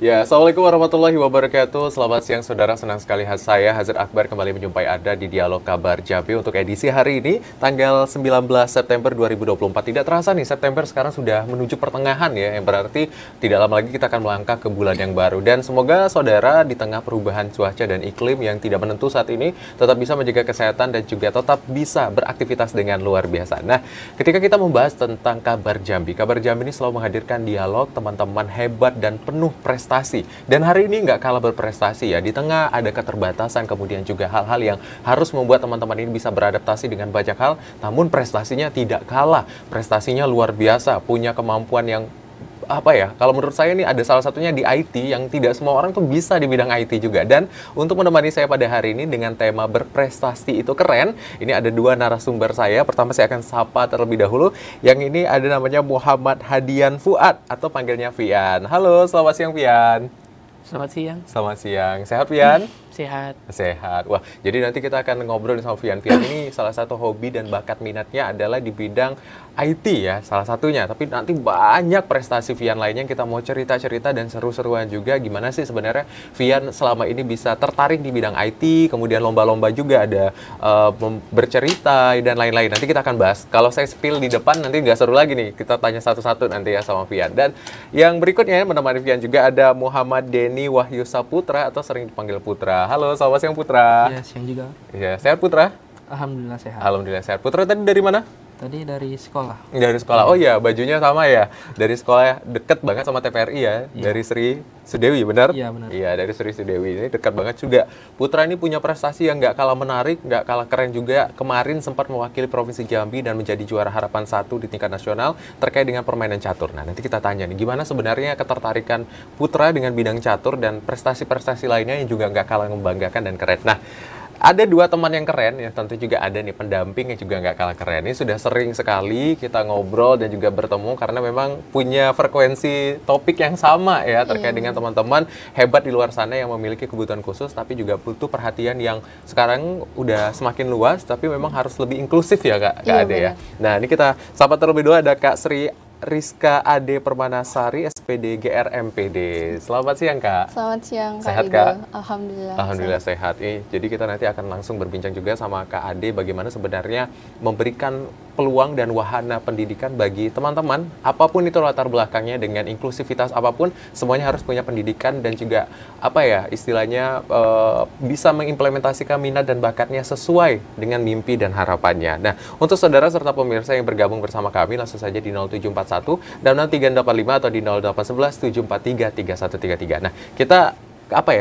Ya, Assalamualaikum warahmatullahi wabarakatuh. Selamat siang saudara, senang sekali saya Hazir Akbar kembali menjumpai Anda di Dialog Kabar Jambi untuk edisi hari ini, tanggal 19 September 2024. Tidak terasa nih, September sekarang sudah menuju pertengahan ya, yang berarti tidak lama lagi kita akan melangkah ke bulan yang baru. Dan semoga saudara di tengah perubahan cuaca dan iklim yang tidak menentu saat ini, tetap bisa menjaga kesehatan dan juga tetap bisa beraktivitas dengan luar biasa. Nah, ketika kita membahas tentang Kabar Jambi ini selalu menghadirkan dialog teman-teman hebat dan penuh prestasi. Dan hari ini nggak kalah berprestasi ya, di tengah ada keterbatasan, kemudian juga hal-hal yang harus membuat teman-teman ini bisa beradaptasi dengan banyak hal, namun prestasinya tidak kalah, prestasinya luar biasa, punya kemampuan yang kalau menurut saya ini ada salah satunya di IT yang tidak semua orang tuh bisa di bidang IT juga. Dan untuk menemani saya pada hari ini dengan tema berprestasi itu keren, ini ada dua narasumber saya. Pertama saya akan sapa terlebih dahulu, yang ini ada namanya Muhammad Hadian Fuad atau panggilnya Fian. Halo, selamat siang Fian. Selamat siang. Selamat siang. Sehat Fian? Sehat. Sehat. Wah, jadi nanti kita akan ngobrol sama Fian. Fian ini salah satu hobi dan bakat minatnya adalah di bidang IT ya, salah satunya. Tapi nanti banyak prestasi Fian lainnya yang kita mau cerita-cerita dan seru-seruan juga. Gimana sih sebenarnya Fian selama ini bisa tertarik di bidang IT, kemudian lomba-lomba juga ada bercerita dan lain-lain. Nanti kita akan bahas. Kalau saya spill di depan nanti nggak seru lagi nih. Kita tanya satu-satu nanti ya sama Fian. Dan yang berikutnya menemani Fian juga ada Muhammad Denny Wahyu Saputra atau sering dipanggil Putra. Halo, selamat siang Putra. Ya, siang juga. Ya, sehat Putra? Alhamdulillah sehat. Alhamdulillah sehat. Putra tadi dari mana? Tadi dari sekolah. Dari sekolah. Oh iya, bajunya sama ya. Dari sekolah deket banget sama TVRI ya. Iya. Dari Sri Sudewi, benar? Iya, benar. Iya, dari Sri Sudewi. Ini dekat banget juga. Putra ini punya prestasi yang nggak kalah menarik, nggak kalah keren juga. Kemarin sempat mewakili Provinsi Jambi dan menjadi juara harapan 1 di tingkat nasional terkait dengan permainan catur. Nah, nanti kita tanya nih, gimana sebenarnya ketertarikan Putra dengan bidang catur dan prestasi-prestasi lainnya yang juga nggak kalah membanggakan dan keren. Nah, ada dua teman yang keren, ya tentu juga ada nih pendamping yang juga nggak kalah keren. Ini sudah sering sekali kita ngobrol dan juga bertemu karena memang punya frekuensi topik yang sama ya terkait dengan teman-teman hebat di luar sana yang memiliki kebutuhan khusus tapi juga butuh perhatian yang sekarang udah semakin luas tapi memang harus lebih inklusif ya Kak Ade ya. Nah ini kita sapa terlebih dulu ada Kak Sri Rizka Ade Permanasari, SPD GR MPD. Selamat siang Kak. Selamat siang Kak. Sehat Rido. Kak? Alhamdulillah. Alhamdulillah sehat. Jadi kita nanti akan langsung berbincang juga sama Kak Ade bagaimana sebenarnya memberikan peluang dan wahana pendidikan bagi teman-teman, apapun itu latar belakangnya dengan inklusivitas apapun, semuanya harus punya pendidikan dan juga istilahnya bisa mengimplementasikan minat dan bakatnya sesuai dengan mimpi dan harapannya. Nah, untuk saudara serta pemirsa yang bergabung bersama kami langsung saja di 0741 dan 0385 atau di 0811 743 3133. Nah, kita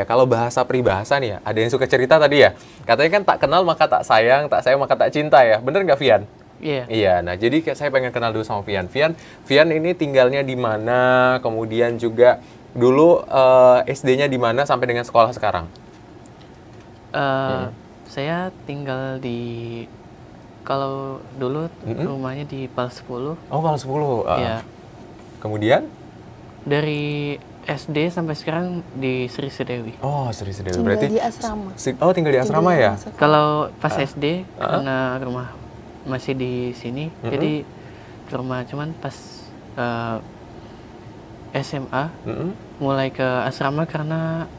kalau bahasa peribahasa nih ya, ada yang suka cerita tadi ya, katanya kan tak kenal maka tak sayang maka tak cinta ya, bener nggak Fian? Iya. Iya, nah jadi saya pengen kenal dulu sama Fian. Fian ini tinggalnya di mana, kemudian juga dulu SD-nya di mana sampai dengan sekolah sekarang? Saya tinggal di, kalau dulu rumahnya di Pal 10. Oh, Pal 10. Iya. Kemudian? Dari SD sampai sekarang di Sri Sudewi. Oh, Sri Sudewi. Tinggal Berarti di asrama. Oh, tinggal di asrama ya? Kalau pas SD karena rumah masih di sini, jadi ke rumah, cuman pas SMA mulai ke asrama karena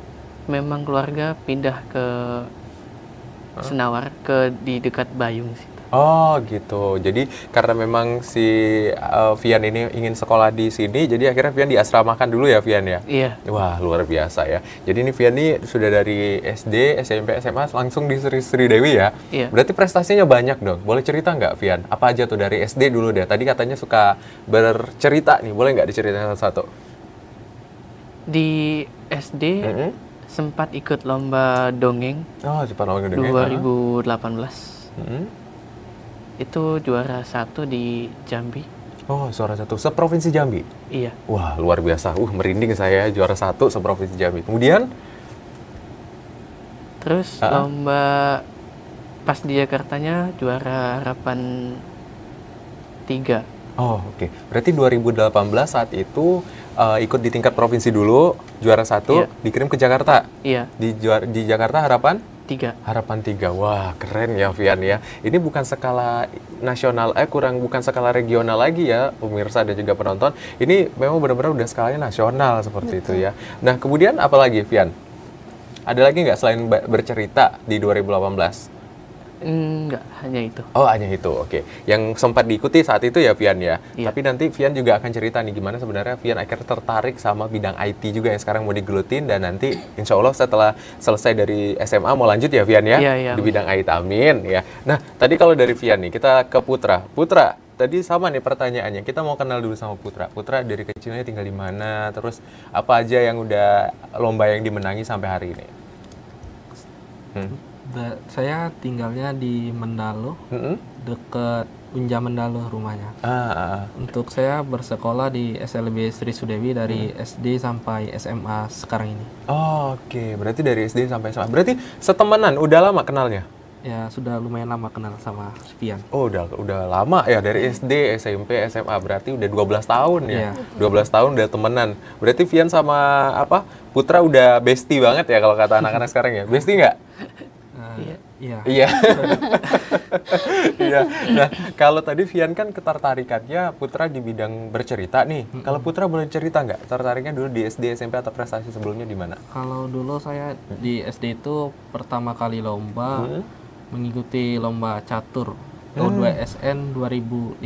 memang keluarga pindah ke Senawar, di dekat Bayung situ. Oh gitu, jadi karena memang si Fian ini ingin sekolah di sini, jadi akhirnya Fian diasramakan dulu ya Fian ya? Iya. Wah luar biasa ya, jadi ini Fian ini sudah dari SD, SMP, SMA langsung di Sri Dewi ya? Iya. Berarti prestasinya banyak dong, boleh cerita nggak Fian? Apa aja tuh dari SD dulu deh, tadi katanya suka bercerita nih, boleh nggak diceritain satu-satu? Di SD sempat ikut lomba dongeng. Oh, cepat dongeng. 2018. Itu juara 1 di Jambi. Oh, juara 1 seprovinsi Jambi? Iya. Wah, luar biasa. Merinding saya, juara 1 seprovinsi Jambi. Kemudian? Terus lomba pas di Jakartanya juara harapan 3. Oh, oke. Berarti 2018 saat itu ikut di tingkat provinsi dulu, juara 1, Iya. dikirim ke Jakarta? Iya. Di Jakarta harapan? Harapan 3, wah keren ya Vian ya. Ini bukan skala nasional, bukan skala regional lagi ya pemirsa dan juga penonton. Ini memang benar-benar udah skalanya nasional seperti itu ya. Nah kemudian apa lagi Vian? Ada lagi nggak selain bercerita di 2018? Enggak, hanya itu. Oh, hanya itu. Oke. Yang sempat diikuti saat itu ya Vian ya. Iya. Tapi nanti Vian juga akan cerita nih gimana sebenarnya Vian akhirnya tertarik sama bidang IT juga yang sekarang mau digelutin, dan nanti insya Allah setelah selesai dari SMA mau lanjut ya Vian ya, Iya. di bidang IT. Amin ya. Nah, tadi kalau dari Vian nih kita ke Putra. Putra, tadi sama nih pertanyaannya. Kita mau kenal dulu sama Putra. Putra dari kecilnya tinggal di mana? Terus apa aja yang udah lomba yang dimenangi sampai hari ini? Saya tinggalnya di Mendalo, dekat Unja Mendalo rumahnya. Untuk saya bersekolah di SLB Sri Sudewi dari SD sampai SMA sekarang ini. Oke, berarti dari SD sampai SMA. Berarti setemenan, udah lama kenalnya? Ya, sudah lumayan lama kenal sama Vian. Oh, udah lama ya, dari SD, SMP, SMA. Berarti udah 12 tahun ya. 12 tahun udah temenan. Berarti Vian sama Putra udah bestie banget ya kalau kata anak-anak sekarang ya. Bestie nggak? Iya. Iya. Iya. Nah, kalau tadi Vian kan ketertarikannya Putra di bidang bercerita nih. Kalau Putra boleh cerita nggak? Tertariknya dulu di SD, SMP atau prestasi sebelumnya di mana? Kalau dulu saya di SD itu pertama kali lomba mengikuti lomba catur. O2SN 2015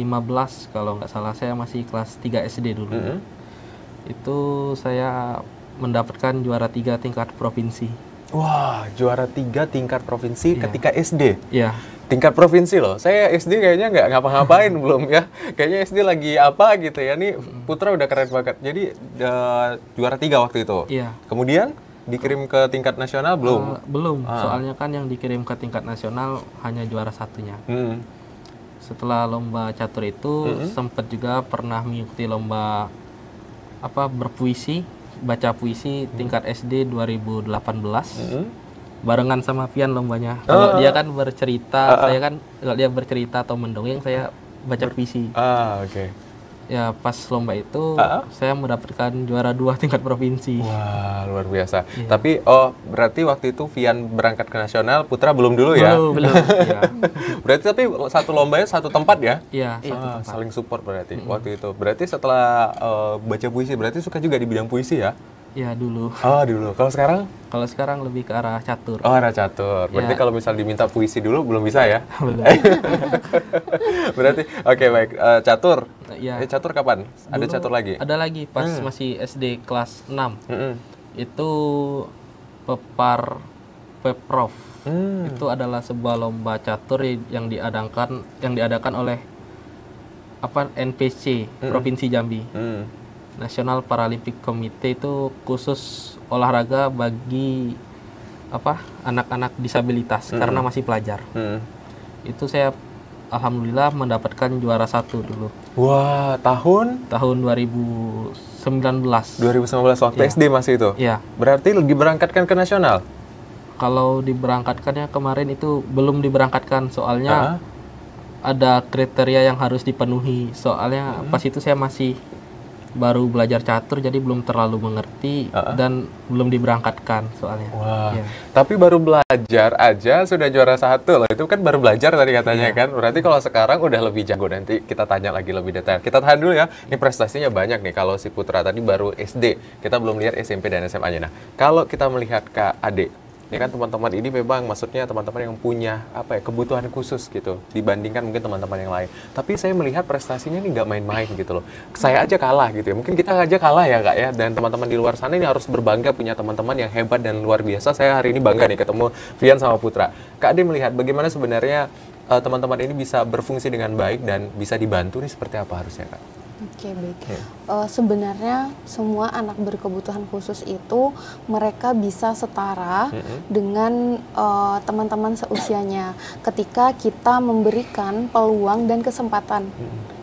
kalau nggak salah, saya masih kelas 3 SD dulu. Itu saya mendapatkan juara 3 tingkat provinsi. Wah, juara 3 tingkat provinsi ketika SD? Iya. Tingkat provinsi loh. Saya SD kayaknya nggak ngapa-ngapain belum ya. Kayaknya SD lagi apa gitu ya. Nih Putra udah keren banget. Jadi juara 3 waktu itu? Iya. Kemudian dikirim ke tingkat nasional belum? Belum, soalnya kan yang dikirim ke tingkat nasional hanya juara 1-nya. Setelah lomba catur itu sempat juga pernah mengikuti lomba berpuisi, baca puisi tingkat SD 2018. Barengan sama Vian lombanya. Kalau dia kan bercerita, saya kan kalau dia bercerita atau mendongeng, saya baca puisi. Oke. Ya pas lomba itu saya mendapatkan juara 2 tingkat provinsi. Wah, luar biasa. Tapi berarti waktu itu Vian berangkat ke nasional, Putra belum dulu ya? Belum. Ya. Berarti tapi satu lombanya satu tempat ya? Iya, satu tempat. Saling support berarti waktu itu. Berarti setelah baca puisi, berarti suka juga di bidang puisi ya? Ya dulu. Dulu. Kalau sekarang? Kalau sekarang lebih ke arah catur. Arah catur. Berarti kalau misal diminta puisi dulu belum bisa ya? Belum. Berarti oke, baik. Catur. Ya. Catur kapan? Ada catur lagi? Ada lagi pas masih SD kelas 6. Itu Peprov. Itu adalah sebuah lomba catur yang diadakan oleh NPC Provinsi Jambi. National Paralympic Committee, itu khusus olahraga bagi anak-anak disabilitas karena masih pelajar. Itu saya alhamdulillah mendapatkan juara 1 dulu. Wah, tahun 2019. 2019 waktu SD masih itu? Iya. Berarti diberangkatkan ke nasional? Kalau diberangkatkannya kemarin itu belum diberangkatkan, soalnya ada kriteria yang harus dipenuhi. Soalnya pas itu saya masih baru belajar catur, jadi belum terlalu mengerti dan belum diberangkatkan soalnya. Wah, tapi baru belajar aja sudah juara 1 loh. Itu kan baru belajar tadi katanya kan. Berarti kalau sekarang udah lebih jago. Nanti kita tanya lagi lebih detail. Kita tahan dulu ya. Ini prestasinya banyak nih. Kalau si Putra tadi baru SD, kita belum lihat SMP dan SMA-nya. Nah, kalau kita melihat Kak Ade, ini kan teman-teman ini memang maksudnya teman-teman yang punya kebutuhan khusus gitu dibandingkan mungkin teman-teman yang lain. Tapi saya melihat prestasinya ini nggak main-main gitu loh. Saya aja kalah gitu ya. Mungkin kita aja kalah ya Kak ya. Dan teman-teman di luar sana ini harus berbangga punya teman-teman yang hebat dan luar biasa. Saya hari ini bangga nih ketemu Vian sama Putra. Kak Ade melihat bagaimana sebenarnya teman-teman ini bisa berfungsi dengan baik dan bisa dibantu nih seperti apa harusnya Kak? Oke, baik. Sebenarnya semua anak berkebutuhan khusus itu mereka bisa setara dengan teman-teman seusianya ketika kita memberikan peluang dan kesempatan.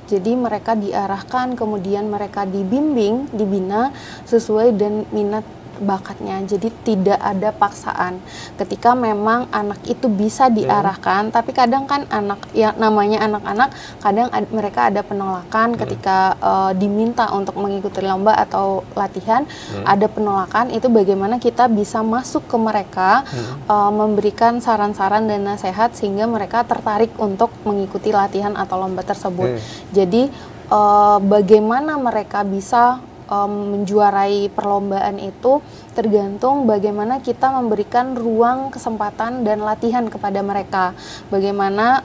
Jadi mereka diarahkan, kemudian mereka dibimbing, dibina sesuai dan minat bakatnya. Jadi tidak ada paksaan. Ketika memang anak itu bisa diarahkan, tapi kadang kan namanya anak-anak, kadang mereka ada penolakan ketika diminta untuk mengikuti lomba atau latihan, ada penolakan. Itu bagaimana kita bisa masuk ke mereka, memberikan saran-saran dan nasihat sehingga mereka tertarik untuk mengikuti latihan atau lomba tersebut. Jadi bagaimana mereka bisa menjuarai perlombaan itu tergantung bagaimana kita memberikan ruang, kesempatan, dan latihan kepada mereka. Bagaimana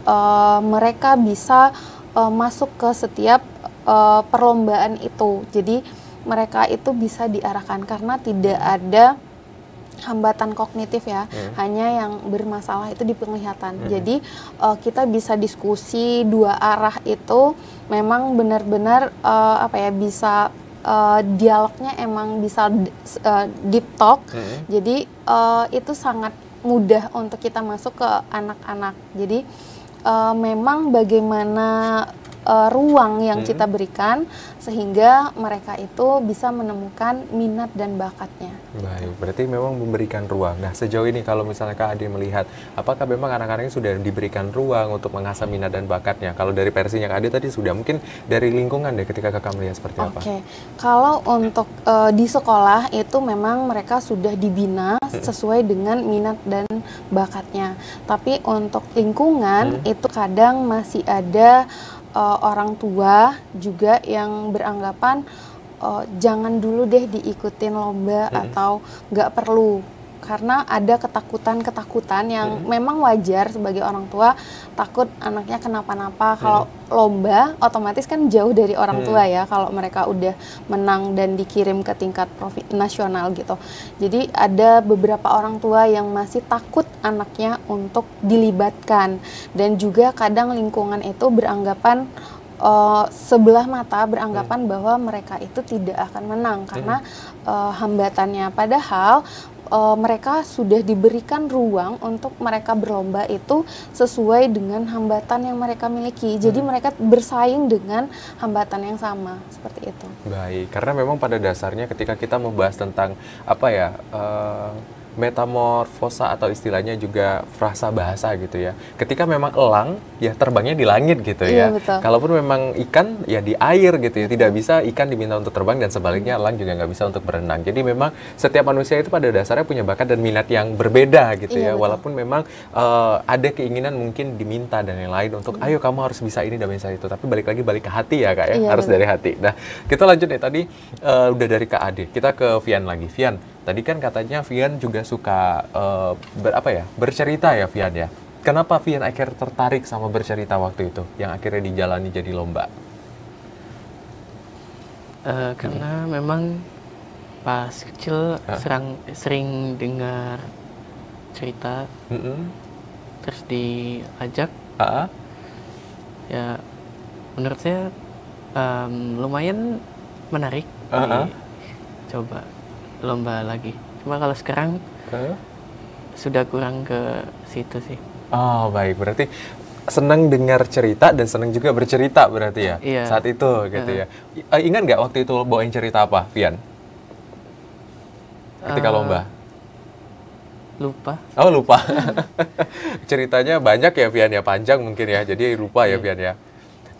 mereka bisa masuk ke setiap perlombaan itu. Jadi mereka itu bisa diarahkan karena tidak ada hambatan kognitif ya, hanya yang bermasalah itu di penglihatan. Jadi kita bisa diskusi dua arah itu memang benar-benar bisa dialognya emang bisa deep talk. Jadi itu sangat mudah untuk kita masuk ke anak-anak. Jadi memang bagaimana ruang yang kita berikan sehingga mereka itu bisa menemukan minat dan bakatnya. Baik, berarti memang memberikan ruang. Nah, sejauh ini kalau misalnya Kak Ade melihat, apakah memang anak-anak ini sudah diberikan ruang untuk mengasah minat dan bakatnya? Kalau dari versinya Kak Ade tadi sudah, mungkin dari lingkungan deh ketika Kakak melihat seperti apa? Oke, kalau untuk di sekolah itu memang mereka sudah dibina sesuai dengan minat dan bakatnya. Tapi untuk lingkungan itu kadang masih ada orang tua juga yang beranggapan jangan dulu deh diikutin lomba atau nggak perlu, karena ada ketakutan-ketakutan yang memang wajar sebagai orang tua, takut anaknya kenapa-napa. Kalau lomba otomatis kan jauh dari orang tua ya kalau mereka udah menang dan dikirim ke tingkat nasional gitu. Jadi ada beberapa orang tua yang masih takut anaknya untuk dilibatkan, dan juga kadang lingkungan itu beranggapan sebelah mata, beranggapan bahwa mereka itu tidak akan menang karena hambatannya. Padahal mereka sudah diberikan ruang untuk mereka berlomba itu sesuai dengan hambatan yang mereka miliki. Jadi mereka bersaing dengan hambatan yang sama, seperti itu. Baik, karena memang pada dasarnya ketika kita membahas tentang metamorfosa atau istilahnya juga frasa bahasa gitu ya. Ketika memang elang, ya terbangnya di langit gitu ya. Betul. Kalaupun memang ikan, ya di air gitu ya. Tidak bisa ikan diminta untuk terbang dan sebaliknya elang juga nggak bisa untuk berenang. Jadi memang setiap manusia itu pada dasarnya punya bakat dan minat yang berbeda gitu ya. Betul. Walaupun memang ada keinginan mungkin diminta dan yang lain untuk ayo kamu harus bisa ini dan bisa itu. Tapi balik ke hati ya Kak ya. Harus betul. dari hati. Nah, kita lanjut nih. Tadi udah dari Kak Ade. Kita ke Vian lagi. Vian, tadi kan katanya Vian juga suka bercerita ya Vian ya. Kenapa Vian akhirnya tertarik sama bercerita waktu itu yang akhirnya dijalani jadi lomba? Karena memang pas kecil sering dengar cerita, terus diajak. Ya menurut saya lumayan menarik. Coba lomba lagi. Cuma kalau sekarang sudah kurang ke situ sih. Oh baik, berarti senang dengar cerita dan senang juga bercerita berarti ya? Iya. Saat itu gitu ya. Ingat nggak waktu itu bawain cerita apa, Vian? Ketika lomba? Lupa. Oh lupa. Ceritanya banyak ya Vian ya, panjang mungkin ya, jadi lupa ya Vian ya.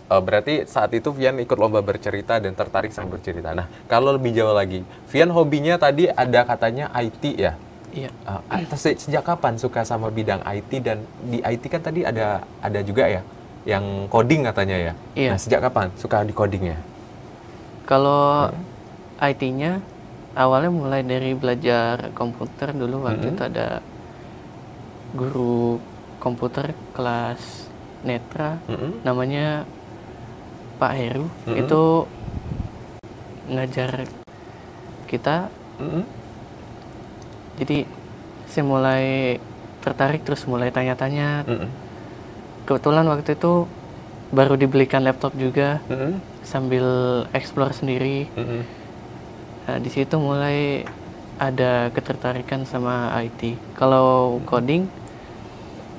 Berarti saat itu Vian ikut lomba bercerita dan tertarik sama bercerita. Nah, kalau lebih jauh lagi, Vian hobinya tadi ada katanya IT ya? Iya. Sejak kapan suka sama bidang IT, dan di IT kan tadi ada juga ya yang coding katanya ya? Iya. Nah, sejak kapan suka di codingnya? Kalau IT-nya awalnya mulai dari belajar komputer dulu. Waktu itu ada guru komputer kelas netra, namanya Pak Heru. Itu ngajar kita. Jadi saya mulai tertarik, terus mulai tanya-tanya. Kebetulan waktu itu baru dibelikan laptop juga, sambil explore sendiri. Nah, di situ mulai ada ketertarikan sama IT. Kalau coding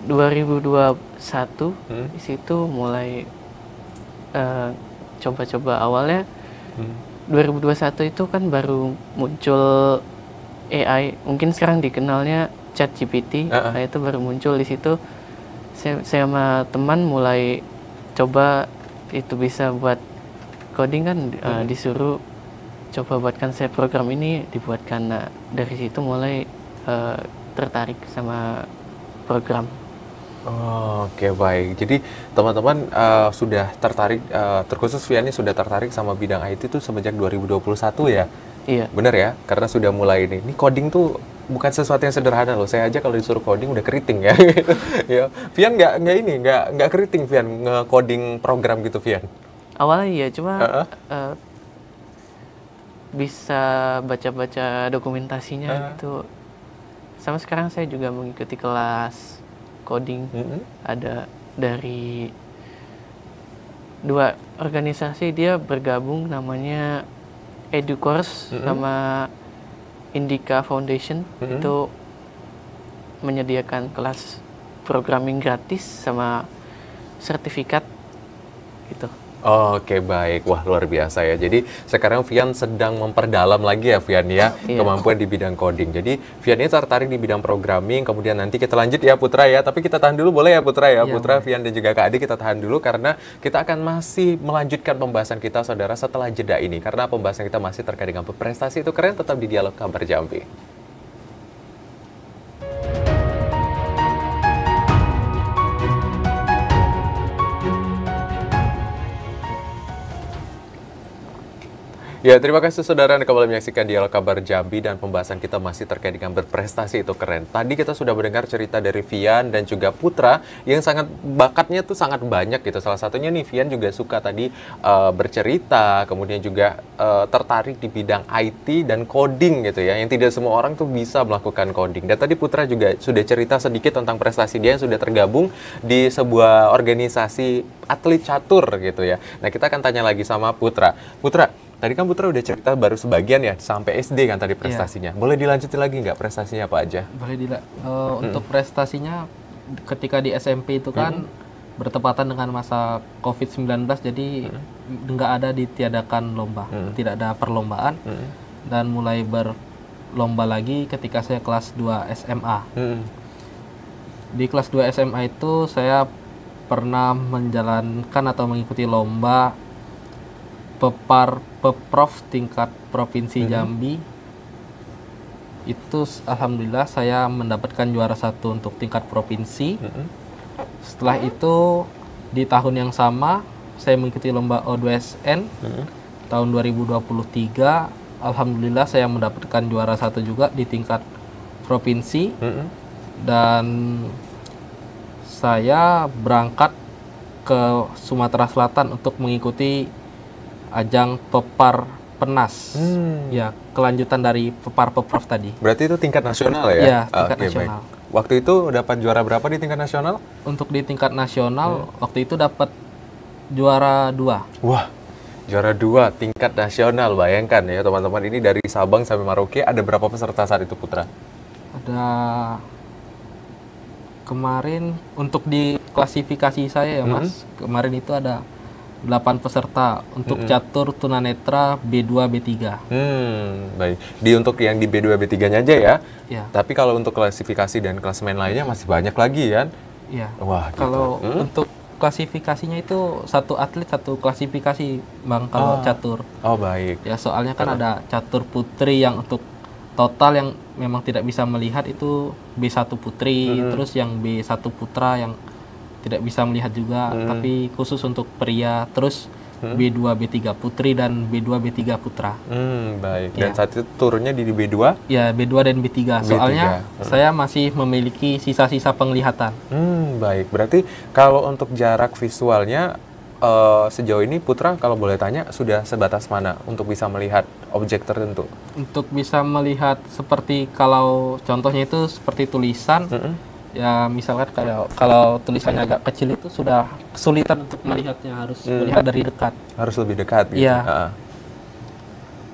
2021 di situ mulai coba-coba. Awalnya 2021 itu kan baru muncul AI, mungkin sekarang dikenalnya ChatGPT, itu baru muncul di situ. Saya sama teman mulai coba itu bisa buat coding kan, disuruh coba buatkan saya program ini, dibuatkan. Nah, dari situ mulai tertarik sama program. Oh, oke, baik. Jadi teman-teman sudah tertarik, terkhusus Vian ini sudah tertarik sama bidang IT itu semenjak 2021 ya? Iya. Bener ya? Karena sudah mulai ini coding tuh bukan sesuatu yang sederhana loh. Saya aja kalau disuruh coding udah keriting ya. Ya, Vian nggak keriting Vian nge-coding program gitu Vian. Awalnya iya, cuma bisa baca-baca dokumentasinya gitu. Sama sekarang saya juga mengikuti kelas coding. Ada dari 2 organisasi, dia bergabung namanya EduCourse sama Indica Foundation. Itu menyediakan kelas programming gratis sama sertifikat gitu. Oke, baik. Wah, luar biasa ya. Jadi sekarang Vian sedang memperdalam lagi ya Vian ya, kemampuan di bidang coding. Jadi Vian ini tertarik di bidang programming, kemudian nanti kita lanjut ya Putra ya. Tapi kita tahan dulu boleh ya Putra ya? Putra, Vian dan juga Kak Adi kita tahan dulu karena kita akan masih melanjutkan pembahasan kita saudara setelah jeda ini. Karena pembahasan kita masih terkait dengan prestasi itu keren, tetap di Dialog Kabar Jambi. Ya, terima kasih saudara Anda kembali menyaksikan Dialog Kabar Jambi dan pembahasan kita masih terkait dengan berprestasi itu keren. Tadi kita sudah mendengar cerita dari Vian dan juga Putra yang sangat bakatnya tuh sangat banyak gitu. Salah satunya nih Vian juga suka tadi bercerita, kemudian juga tertarik di bidang IT dan coding gitu ya. Yang tidak semua orang tuh bisa melakukan coding. Dan tadi Putra juga sudah cerita sedikit tentang prestasi dia yang sudah tergabung di sebuah organisasi atlet catur gitu ya. Nah, kita akan tanya lagi sama Putra. Putra, tadi kan Putra udah cerita baru sebagian ya, sampai SD kan tadi prestasinya. Boleh dilanjutin lagi nggak prestasinya apa aja? Boleh untuk prestasinya ketika di SMP itu kan bertepatan dengan masa COVID-19, jadi nggak ada ditiadakan lomba, tidak ada perlombaan. Dan mulai berlomba lagi ketika saya kelas 2 SMA. Di kelas 2 SMA itu saya pernah menjalankan atau mengikuti lomba Peprov tingkat Provinsi Jambi. Itu alhamdulillah saya mendapatkan juara 1 untuk tingkat provinsi. Setelah itu di tahun yang sama saya mengikuti lomba O2SN tahun 2023. Alhamdulillah saya mendapatkan juara 1 juga di tingkat provinsi. Dan saya berangkat ke Sumatera Selatan untuk mengikuti ajang Pepar Penas, ya kelanjutan dari Pepar Peprov tadi. Berarti itu tingkat nasional ya? Iya, tingkat nasional. Baik. Waktu itu dapat juara berapa di tingkat nasional? Untuk di tingkat nasional waktu itu dapat juara 2. Wah, juara 2 tingkat nasional, bayangkan ya teman-teman, ini dari Sabang sampai Merauke. Ada berapa peserta saat itu Putra? Ada kemarin untuk di klasifikasi saya ya Mas, kemarin itu ada 8 peserta untuk catur tunanetra B2 B3. Baik. Untuk yang di B2 B3-nya aja ya. Ya. Tapi kalau untuk klasifikasi dan klasemen lainnya masih banyak lagi kan? Iya. Wah, gitu. Kalau untuk klasifikasinya itu 1 atlet 1 klasifikasi Bang kalau catur. Oh, baik. Ya, soalnya kan ada catur putri yang untuk total yang memang tidak bisa melihat itu B1 putri, terus yang B1 putra yang tidak bisa melihat juga, tapi khusus untuk pria, terus B2 B3 putri dan B2 B3 putra. Baik. Dan saat itu turunnya di B2? Ya, B2 dan B3. Soalnya saya masih memiliki sisa-sisa penglihatan. Baik. Berarti kalau untuk jarak visualnya sejauh ini Putra kalau boleh tanya sudah sebatas mana untuk bisa melihat objek tertentu? Untuk bisa melihat seperti kalau contohnya itu seperti tulisan, ya misalkan kalau tulisannya agak kecil itu sudah kesulitan untuk melihatnya, harus melihat dari dekat. Harus lebih dekat gitu. Iya.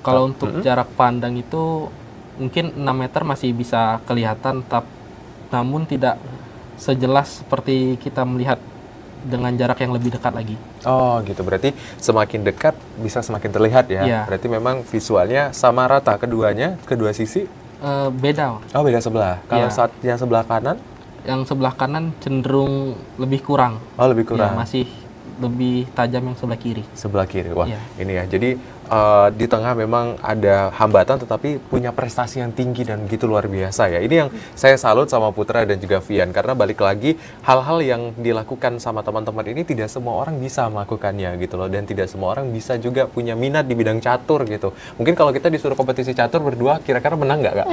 Kalau untuk jarak pandang itu mungkin 6 meter masih bisa kelihatan, namun tidak sejelas seperti kita melihat dengan jarak yang lebih dekat lagi. Oh gitu, berarti semakin dekat bisa semakin terlihat ya? Iya. Berarti memang visualnya sama rata keduanya, kedua sisi? Beda. Oh, beda sebelah. Kalau Ya. saat yang sebelah kanan? Yang sebelah kanan cenderung lebih kurang. Oh, lebih kurang. Ya, masih lebih tajam yang sebelah kiri. Sebelah kiri. Wah, Iya. ini ya. Jadi di tengah memang ada hambatan tetapi punya prestasi yang tinggi dan gitu luar biasa ya. Ini yang saya salut sama Putra dan juga Vian, karena balik lagi hal-hal yang dilakukan sama teman-teman ini tidak semua orang bisa melakukannya gitu loh, dan tidak semua orang bisa juga punya minat di bidang catur gitu. Mungkin kalau kita disuruh kompetisi catur berdua, kira-kira menang nggak, Kak?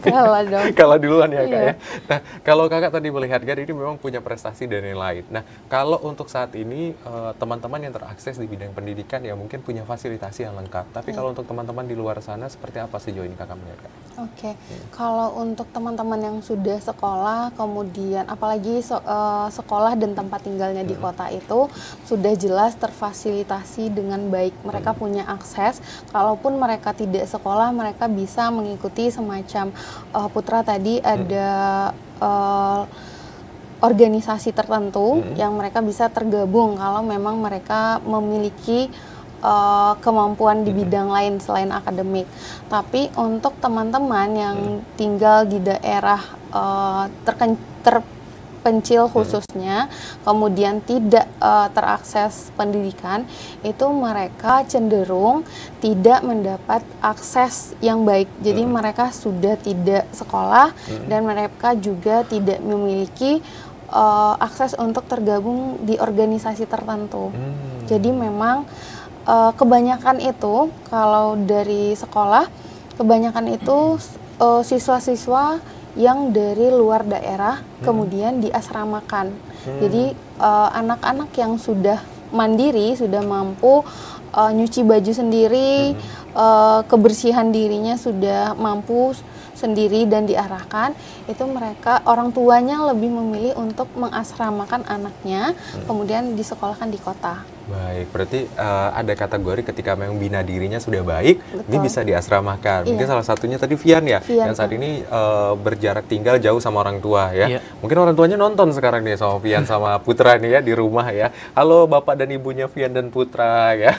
Kalah dong. Kalah duluan ya, Kak Iya. ya. Nah, kalau Kakak tadi melihat kan ini memang punya prestasi dan yang lain. Nah, kalau untuk saat ini teman-teman yang terakses di bidang pendidikan ya mungkin punya fasilitas yang lengkap. Tapi kalau untuk teman-teman di luar sana seperti apa sejauh ini Kakak melihat, Kak? Oke, kalau untuk teman-teman yang sudah sekolah, kemudian apalagi sekolah dan tempat tinggalnya di kota itu sudah jelas terfasilitasi dengan baik. Mereka punya akses. Kalaupun mereka tidak sekolah, mereka bisa mengikuti semacam Putra tadi ada organisasi tertentu yang mereka bisa tergabung kalau memang mereka memiliki kemampuan di bidang lain selain akademik. Tapi untuk teman-teman yang tinggal di daerah terpencil khususnya, kemudian tidak terakses pendidikan, itu mereka cenderung tidak mendapat akses yang baik. Jadi mereka sudah tidak sekolah dan mereka juga tidak memiliki akses untuk tergabung di organisasi tertentu. Jadi memang kebanyakan itu kalau dari sekolah, kebanyakan itu siswa-siswa yang dari luar daerah kemudian diasramakan. Jadi anak-anak yang sudah mandiri, sudah mampu nyuci baju sendiri, kebersihan dirinya sudah mampu sendiri dan diarahkan, itu mereka orang tuanya lebih memilih untuk mengasramakan anaknya, kemudian disekolahkan di kota. Baik, berarti ada kategori ketika memang bina dirinya sudah baik, ini Betul. bisa diasramakan. Iya. Mungkin salah satunya tadi Vian ya, Vian, yang saat ini berjarak tinggal jauh sama orang tua ya. Iya. Mungkin orang tuanya nonton sekarang nih sama Vian sama Putra nih ya di rumah ya. Halo Bapak dan Ibunya Vian dan Putra ya.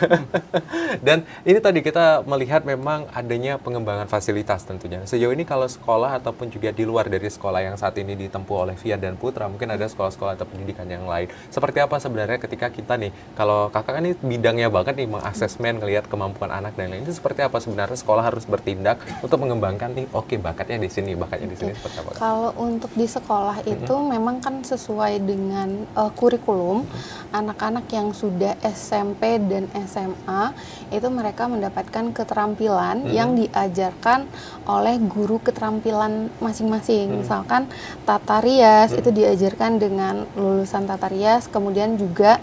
Dan ini tadi kita melihat memang adanya pengembangan fasilitas tentunya. Sejauh ini kalau sekolah ataupun juga di luar dari sekolah yang saat ini ditempuh oleh Vian dan Putra, mungkin ada sekolah-sekolah atau pendidikan yang lain. Seperti apa sebenarnya ketika kita nih, kalau Kakak kan ini bidangnya banget nih, mengasesmen, ngelihat kemampuan anak dan lain-lain, itu seperti apa sebenarnya sekolah harus bertindak untuk mengembangkan nih, oke, bakatnya di sini, bakatnya di sini, seperti apa? Kak? Kalau untuk di sekolah itu memang kan sesuai dengan kurikulum, anak-anak yang sudah SMP dan SMA itu mereka mendapatkan keterampilan yang diajarkan oleh guru keterampilan masing-masing. Misalkan tata rias itu diajarkan dengan lulusan tata rias, kemudian juga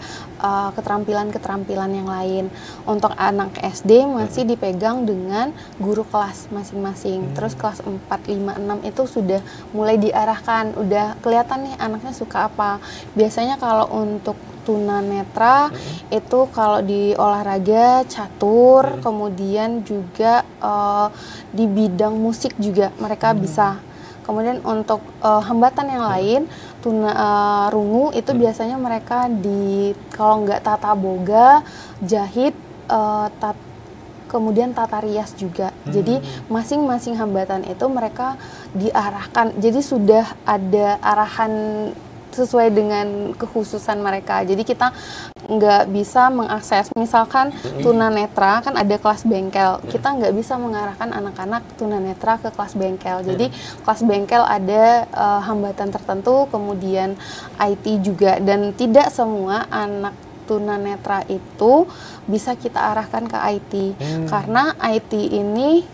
keterampilan-keterampilan yang lain. Untuk anak SD masih dipegang dengan guru kelas masing-masing. Terus kelas 4, 5, 6 itu sudah mulai diarahkan, udah kelihatan nih anaknya suka apa. Biasanya kalau untuk tunanetra itu kalau di olahraga catur, kemudian juga di bidang musik juga mereka bisa. Kemudian untuk hambatan yang lain, rungu itu biasanya mereka kalau nggak tata boga, jahit, kemudian tata rias juga. Jadi masing-masing hambatan itu mereka diarahkan. Jadi sudah ada arahan sesuai dengan kekhususan mereka. Jadi kita nggak bisa mengakses, misalkan tunanetra kan ada kelas bengkel, kita nggak bisa mengarahkan anak-anak tunanetra ke kelas bengkel. Jadi kelas bengkel ada hambatan tertentu, kemudian IT juga, dan tidak semua anak tunanetra itu bisa kita arahkan ke IT karena IT ini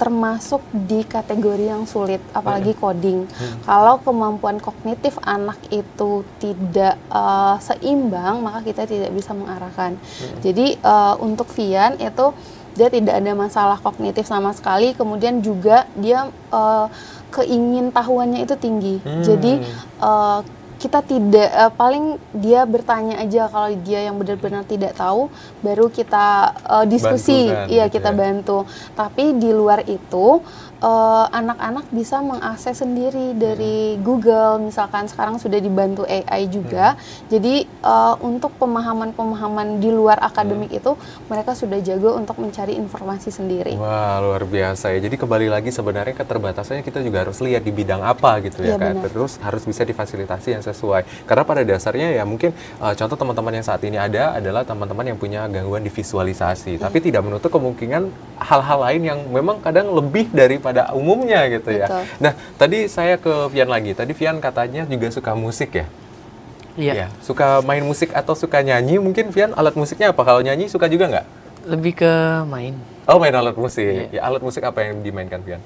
termasuk di kategori yang sulit, apalagi coding. Kalau kemampuan kognitif anak itu tidak seimbang, maka kita tidak bisa mengarahkan. Jadi untuk Vian itu dia tidak ada masalah kognitif sama sekali, kemudian juga dia keingintahuannya itu tinggi. Jadi kita tidak paling dia bertanya aja, kalau dia yang benar-benar tidak tahu baru kita diskusi, Bantu kan, iya gitu kita ya. bantu. Tapi di luar itu anak-anak bisa mengakses sendiri dari Google, misalkan sekarang sudah dibantu AI juga. Jadi untuk pemahaman-pemahaman di luar akademik itu mereka sudah jago untuk mencari informasi sendiri. Wah, luar biasa ya. Jadi kembali lagi sebenarnya keterbatasannya kita juga harus lihat di bidang apa gitu ya Iya, kan. benar. Terus harus bisa difasilitasi yang sesuai. Karena pada dasarnya ya mungkin contoh teman-teman yang saat ini ada adalah teman-teman yang punya gangguan di visualisasi. Tapi tidak menutup kemungkinan hal-hal lain yang memang kadang lebih daripada umumnya gitu ya. Betul. Nah, tadi saya ke Vian lagi. Tadi Vian katanya juga suka musik ya? Iya, Ya, suka main musik atau suka nyanyi mungkin Vian? Alat musiknya apa? Kalau nyanyi suka juga nggak? lebih ke main. Oh, main alat musik. Iya. Ya, alat musik apa yang dimainkan Vian?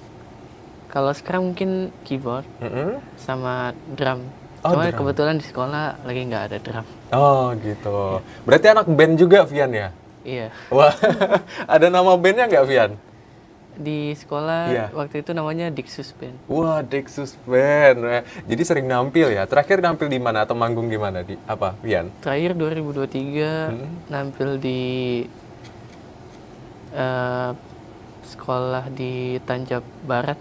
Kalau sekarang mungkin keyboard Mm-mm. sama drum. Oh, Cuma drum. kebetulan di sekolah lagi nggak ada drum. Oh gitu. Berarti anak band juga Vian ya? Iya. Wah, ada nama bandnya nggak Vian? Di sekolah Iya. waktu itu namanya Dixus Band. Wah, Dexus Band. Jadi sering nampil ya? Terakhir nampil di mana atau manggung di mana? Di apa Vian? Terakhir 2023 nampil di sekolah di Tanjab Barat.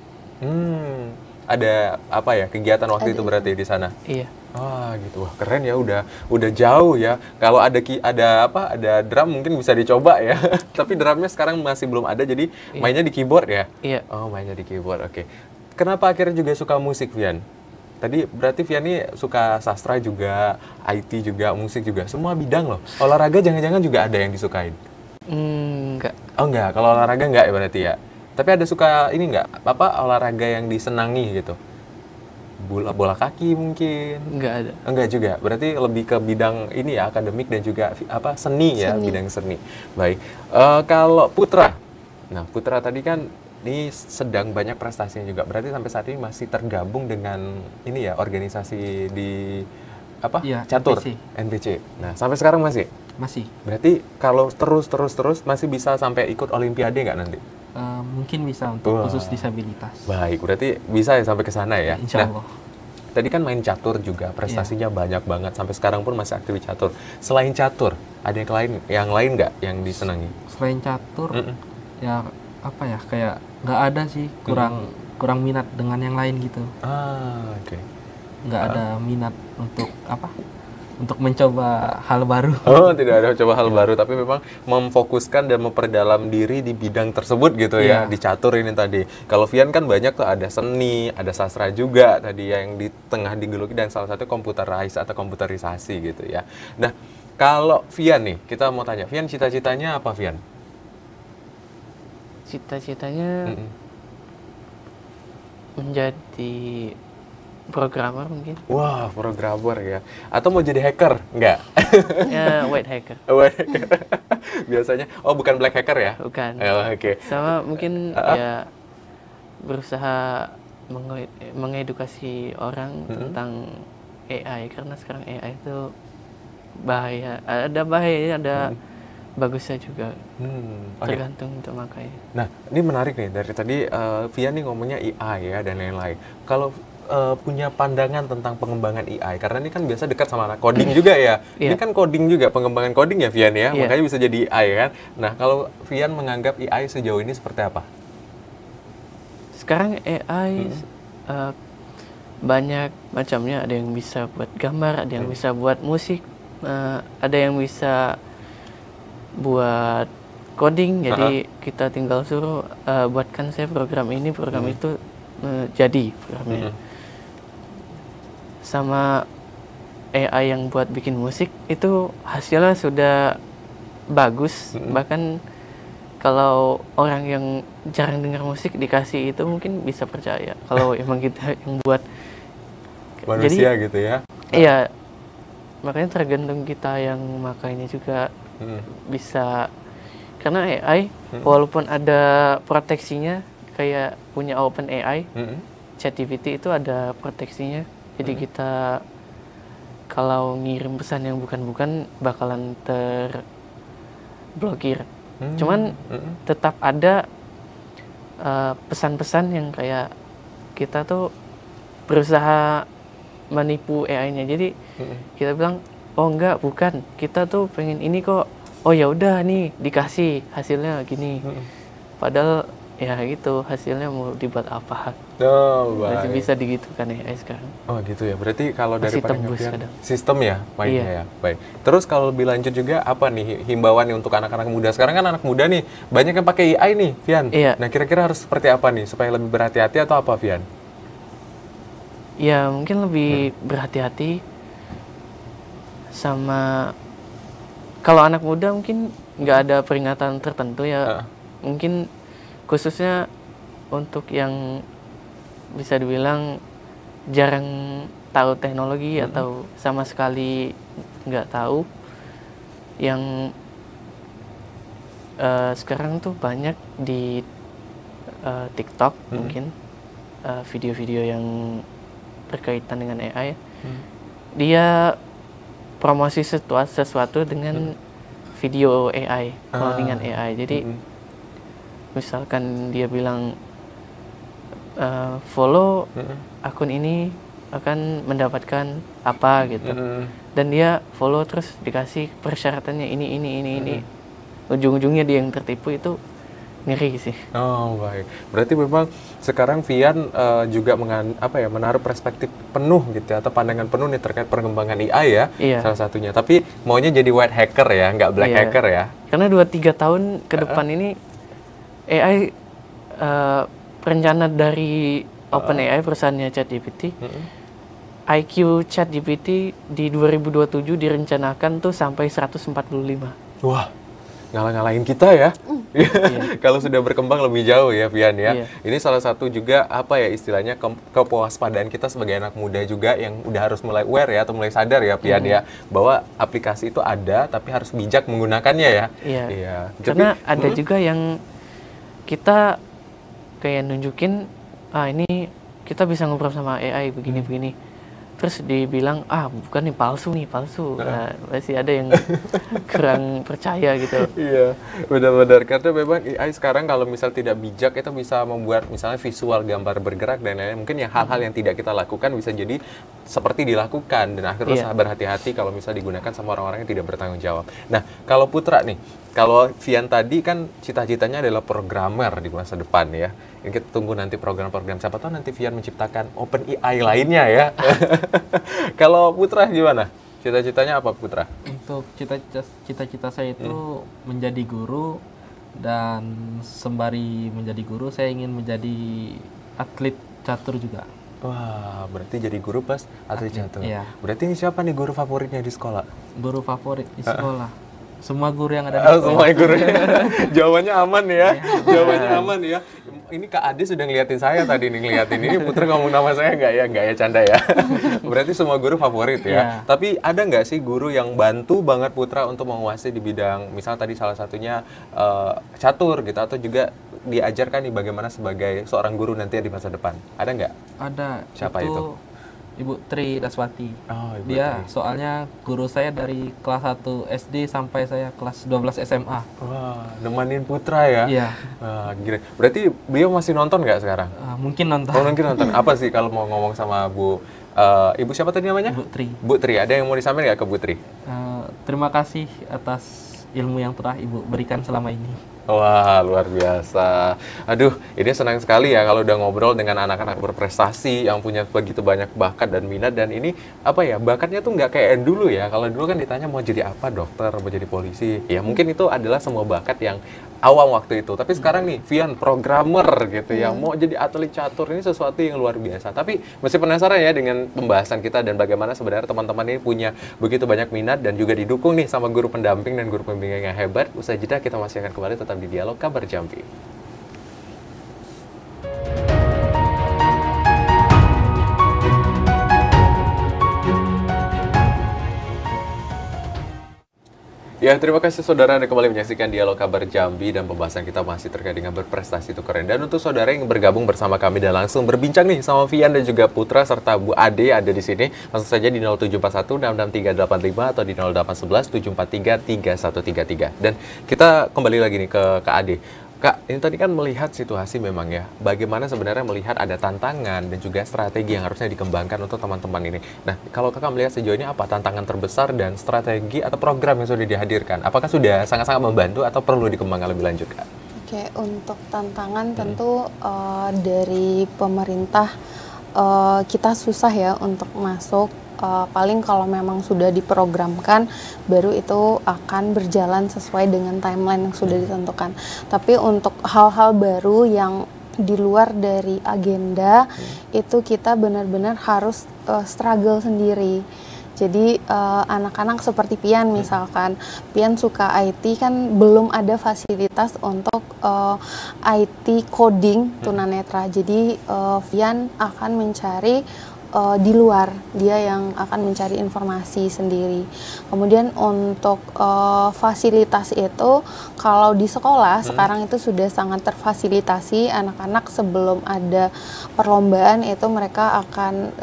Ada apa ya kegiatan waktu itu berarti di sana? Iya. Wah gitu, wah keren ya, udah jauh ya. Kalau ada drum mungkin bisa dicoba ya. Tapi drumnya sekarang masih belum ada, jadi mainnya di keyboard ya. Iya. Oh, mainnya di keyboard, oke. Kenapa akhirnya juga suka musik, Vian? Tadi berarti Vian ini suka sastra juga, IT juga, musik juga, semua bidang loh. Olahraga jangan-jangan juga ada yang disukain? Enggak. Oh enggak, kalau olahraga enggak ya berarti ya. Tapi ada suka ini enggak, apa olahraga yang disenangi gitu? Bola kaki mungkin? Enggak ada. Enggak juga, berarti lebih ke bidang ini ya, akademik dan juga apa seni ya, bidang seni. Baik, kalau Putra, nah Putra tadi kan ini sedang banyak prestasinya juga, berarti sampai saat ini masih tergabung dengan ini ya, organisasi di apa? Iya, Catur, NPC. NPC. Nah, sampai sekarang masih? Masih. Berarti kalau terus masih bisa sampai ikut Olimpiade nggak nanti? Mungkin bisa untuk Wah. khusus disabilitas. Baik, berarti bisa ya sampai ke sana ya. Insya Nah, Allah. tadi kan main catur juga, prestasinya banyak banget sampai sekarang pun masih aktif di catur. Selain catur, ada yang lain nggak yang disenangi? Selain catur, ya apa ya, kayak nggak ada sih, kurang minat dengan yang lain gitu. Ah, oke. Nggak ada minat untuk apa? Untuk mencoba hal baru. Oh, tidak ada coba hal baru, tapi memang memfokuskan dan memperdalam diri di bidang tersebut gitu ya, Iya. di catur ini tadi. Kalau Vian kan banyak tuh, ada seni, ada sastra juga tadi yang di tengah digeluti, dan salah satu computerized atau komputerisasi gitu ya. Nah, kalau Vian nih, kita mau tanya, Vian cita-citanya apa Vian? Cita-citanya menjadi programmer mungkin. Wah, programmer ya. Atau mau jadi hacker? Enggak. Ya, white hacker. Biasanya, oh bukan black hacker ya? Bukan. Oh, oke. Sama mungkin ya berusaha mengedukasi orang tentang AI, karena sekarang AI itu bahaya. Ada bahayanya, ada bagusnya juga. Oke. Tergantung untuk makanya. Nah, ini menarik nih, dari tadi Vian nih ngomongnya AI ya dan lain-lain. Kalau punya pandangan tentang pengembangan AI, karena ini kan biasa dekat sama anak coding juga ya. Ini Iya. kan coding juga, pengembangan coding ya Vian ya, Iya. makanya bisa jadi AI kan. Nah, kalau Vian menganggap AI sejauh ini seperti apa? Sekarang AI banyak macamnya, ada yang bisa buat gambar, ada yang bisa buat musik, ada yang bisa buat coding. Jadi kita tinggal suruh buatkan saya program ini, program itu, jadi programnya. Sama AI yang buat bikin musik itu hasilnya sudah bagus. Bahkan kalau orang yang jarang dengar musik dikasih itu mungkin bisa percaya kalau emang kita yang buat. Manusia gitu ya? Iya, makanya tergantung kita yang makainya juga bisa. Karena AI walaupun ada proteksinya, kayak punya OpenAI, ChatGPT itu ada proteksinya. Jadi kita kalau ngirim pesan yang bukan-bukan bakalan terblokir. Cuman tetap ada pesan-pesan yang kayak kita tuh berusaha menipu AI-nya. Jadi kita bilang, oh enggak, bukan, kita tuh pengen ini kok. Oh ya udah nih dikasih hasilnya gini. Padahal ya gitu, hasilnya mau dibuat apa. Masih bisa digitukan AI sekarang. Oh gitu ya, berarti kalau dari Masih tembus kadang. sistem ya mainnya Iya. ya. Baik. Terus kalau lebih lanjut juga apa nih himbauan nih untuk anak-anak muda? Sekarang kan anak muda nih banyak yang pakai AI nih, Vian. Iya. Nah kira-kira harus seperti apa nih supaya lebih berhati-hati atau apa, Vian? Ya mungkin lebih berhati-hati sama, kalau anak muda mungkin nggak ada peringatan tertentu ya. Mungkin khususnya untuk yang bisa dibilang jarang tahu teknologi atau sama sekali nggak tahu, yang sekarang tuh banyak di TikTok mungkin video-video yang berkaitan dengan AI. Dia promosi sesuatu dengan video AI, cloningan AI. Jadi misalkan dia bilang follow akun ini akan mendapatkan apa gitu, dan dia follow terus dikasih persyaratannya ini. Ujung-ujungnya dia yang tertipu, itu ngeri sih. Oh baik, berarti memang sekarang Vian juga menaruh perspektif penuh gitu ya, atau pandangan penuh nih terkait perkembangan AI ya, Iya. salah satunya. Tapi maunya jadi white hacker ya, nggak black Iya. hacker ya. Karena 2-3 tahun ke depan ini AI, rencana dari OpenAI, perusahaannya ChatGPT, IQ ChatGPT di 2027 direncanakan tuh sampai 145. Wah, ngalah-ngalahin kita ya. Kalau sudah berkembang lebih jauh ya, Vian ya. Iya. Ini salah satu juga apa ya istilahnya kewaspadaan kita sebagai anak muda juga yang udah harus mulai aware ya, atau mulai sadar ya, Vian ya, bahwa aplikasi itu ada tapi harus bijak menggunakannya ya. Iya. Karena ada juga yang kita kayak nunjukin, ini kita bisa ngobrol sama AI begini-begini. Terus dibilang, bukan nih, palsu. Nah, masih ada yang kurang percaya gitu. Iya, benar-benar. Karena memang AI sekarang kalau misal tidak bijak itu bisa membuat misalnya visual gambar bergerak dan lain-lain. Mungkin ya hal-hal yang tidak kita lakukan bisa jadi seperti dilakukan, dan akhirnya harus berhati-hati kalau misal digunakan sama orang-orang yang tidak bertanggung jawab. Nah, kalau Putra nih, kalau Vian tadi kan cita-citanya adalah programmer di masa depan ya. Ini kita tunggu nanti program-program, siapa tahu nanti Vian menciptakan OpenAI lainnya ya. Kalau Putra gimana? Cita-citanya apa, Putra? Untuk cita-cita saya itu menjadi guru, dan sembari menjadi guru saya ingin menjadi atlet catur juga. Wah, berarti jadi guru pas atlet catur. Iya. Berarti ini siapa nih guru favoritnya di sekolah? Guru favorit di sekolah. Semua guru yang ada di sekolah. Semua guru. Jawabannya aman ya. Jawabannya aman ya. Ini Kak Ade sudah ngeliatin saya tadi nih, ngeliatin ini Putra ngomong nama saya nggak ya? Nggak ya, canda ya. Berarti semua guru favorit ya. Iya. Tapi ada nggak sih guru yang bantu banget Putra untuk menguasai di bidang, misal tadi salah satunya catur gitu, atau juga diajarkan nih bagaimana sebagai seorang guru nanti di masa depan? Ada nggak? Ada. Siapa itu? Ibu Tri Daswati. Oh, Ibu Dia Tri. soalnya guru saya dari kelas 1 SD sampai saya kelas 12 SMA. Wah, nemenin Putra ya? Iya. Wah, gila. Berarti beliau masih nonton nggak sekarang? Mungkin nonton. Oh, mungkin nonton. Apa sih kalau mau ngomong sama Bu, Ibu siapa tadi namanya? Ibu Tri. Bu Tri, ada yang mau disampaikan nggak ke Bu Tri? Terima kasih atas ilmu yang telah Ibu berikan selama ini. Wah, luar biasa. Aduh, ini senang sekali ya kalau udah ngobrol dengan anak-anak berprestasi yang punya begitu banyak bakat dan minat. Dan ini apa ya, bakatnya tuh nggak kayak dulu ya. Kalau dulu kan ditanya mau jadi apa, dokter, mau jadi polisi. Ya mungkin itu adalah semua bakat yang awam waktu itu. Tapi sekarang nih, Vian programmer gitu ya, mau jadi atlet catur, ini sesuatu yang luar biasa. Tapi masih penasaran ya dengan pembahasan kita dan bagaimana sebenarnya teman-teman ini punya begitu banyak minat dan juga didukung nih sama guru pendamping dan guru pembimbing yang hebat. Usai jeda kita masih akan kembali tetap di Dialog Kabar Jambi. Ya, terima kasih saudara Anda kembali menyaksikan Dialog Kabar Jambi, dan pembahasan kita masih terkait dengan berprestasi itu keren. Dan untuk saudara yang bergabung bersama kami dan langsung berbincang nih sama Vian dan juga Putra serta Bu Ade ada di sini, langsung saja di 0741 66385 atau di 0811 743 3133. Dan kita kembali lagi nih ke Kak Ade. Kak, ini tadi kan melihat situasi memang ya, bagaimana sebenarnya melihat ada tantangan dan juga strategi yang harusnya dikembangkan untuk teman-teman ini. Nah, kalau kakak melihat sejauh ini apa tantangan terbesar dan strategi atau program yang sudah dihadirkan? Apakah sudah sangat-sangat membantu atau perlu dikembangkan lebih lanjut, Kak? Oke, untuk tantangan tentu dari pemerintah kita susah ya untuk masuk. Paling kalau memang sudah diprogramkan baru itu akan berjalan sesuai dengan timeline yang sudah ditentukan. Tapi untuk hal-hal baru yang di luar dari agenda itu kita benar-benar harus struggle sendiri. Jadi anak-anak seperti Pian misalkan, Pian suka IT kan belum ada fasilitas untuk IT coding tunanetra. Jadi Pian akan mencari di luar, dia yang akan mencari informasi sendiri. Kemudian untuk fasilitas itu, kalau di sekolah sekarang itu sudah sangat terfasilitasi. Anak-anak sebelum ada perlombaan itu mereka akan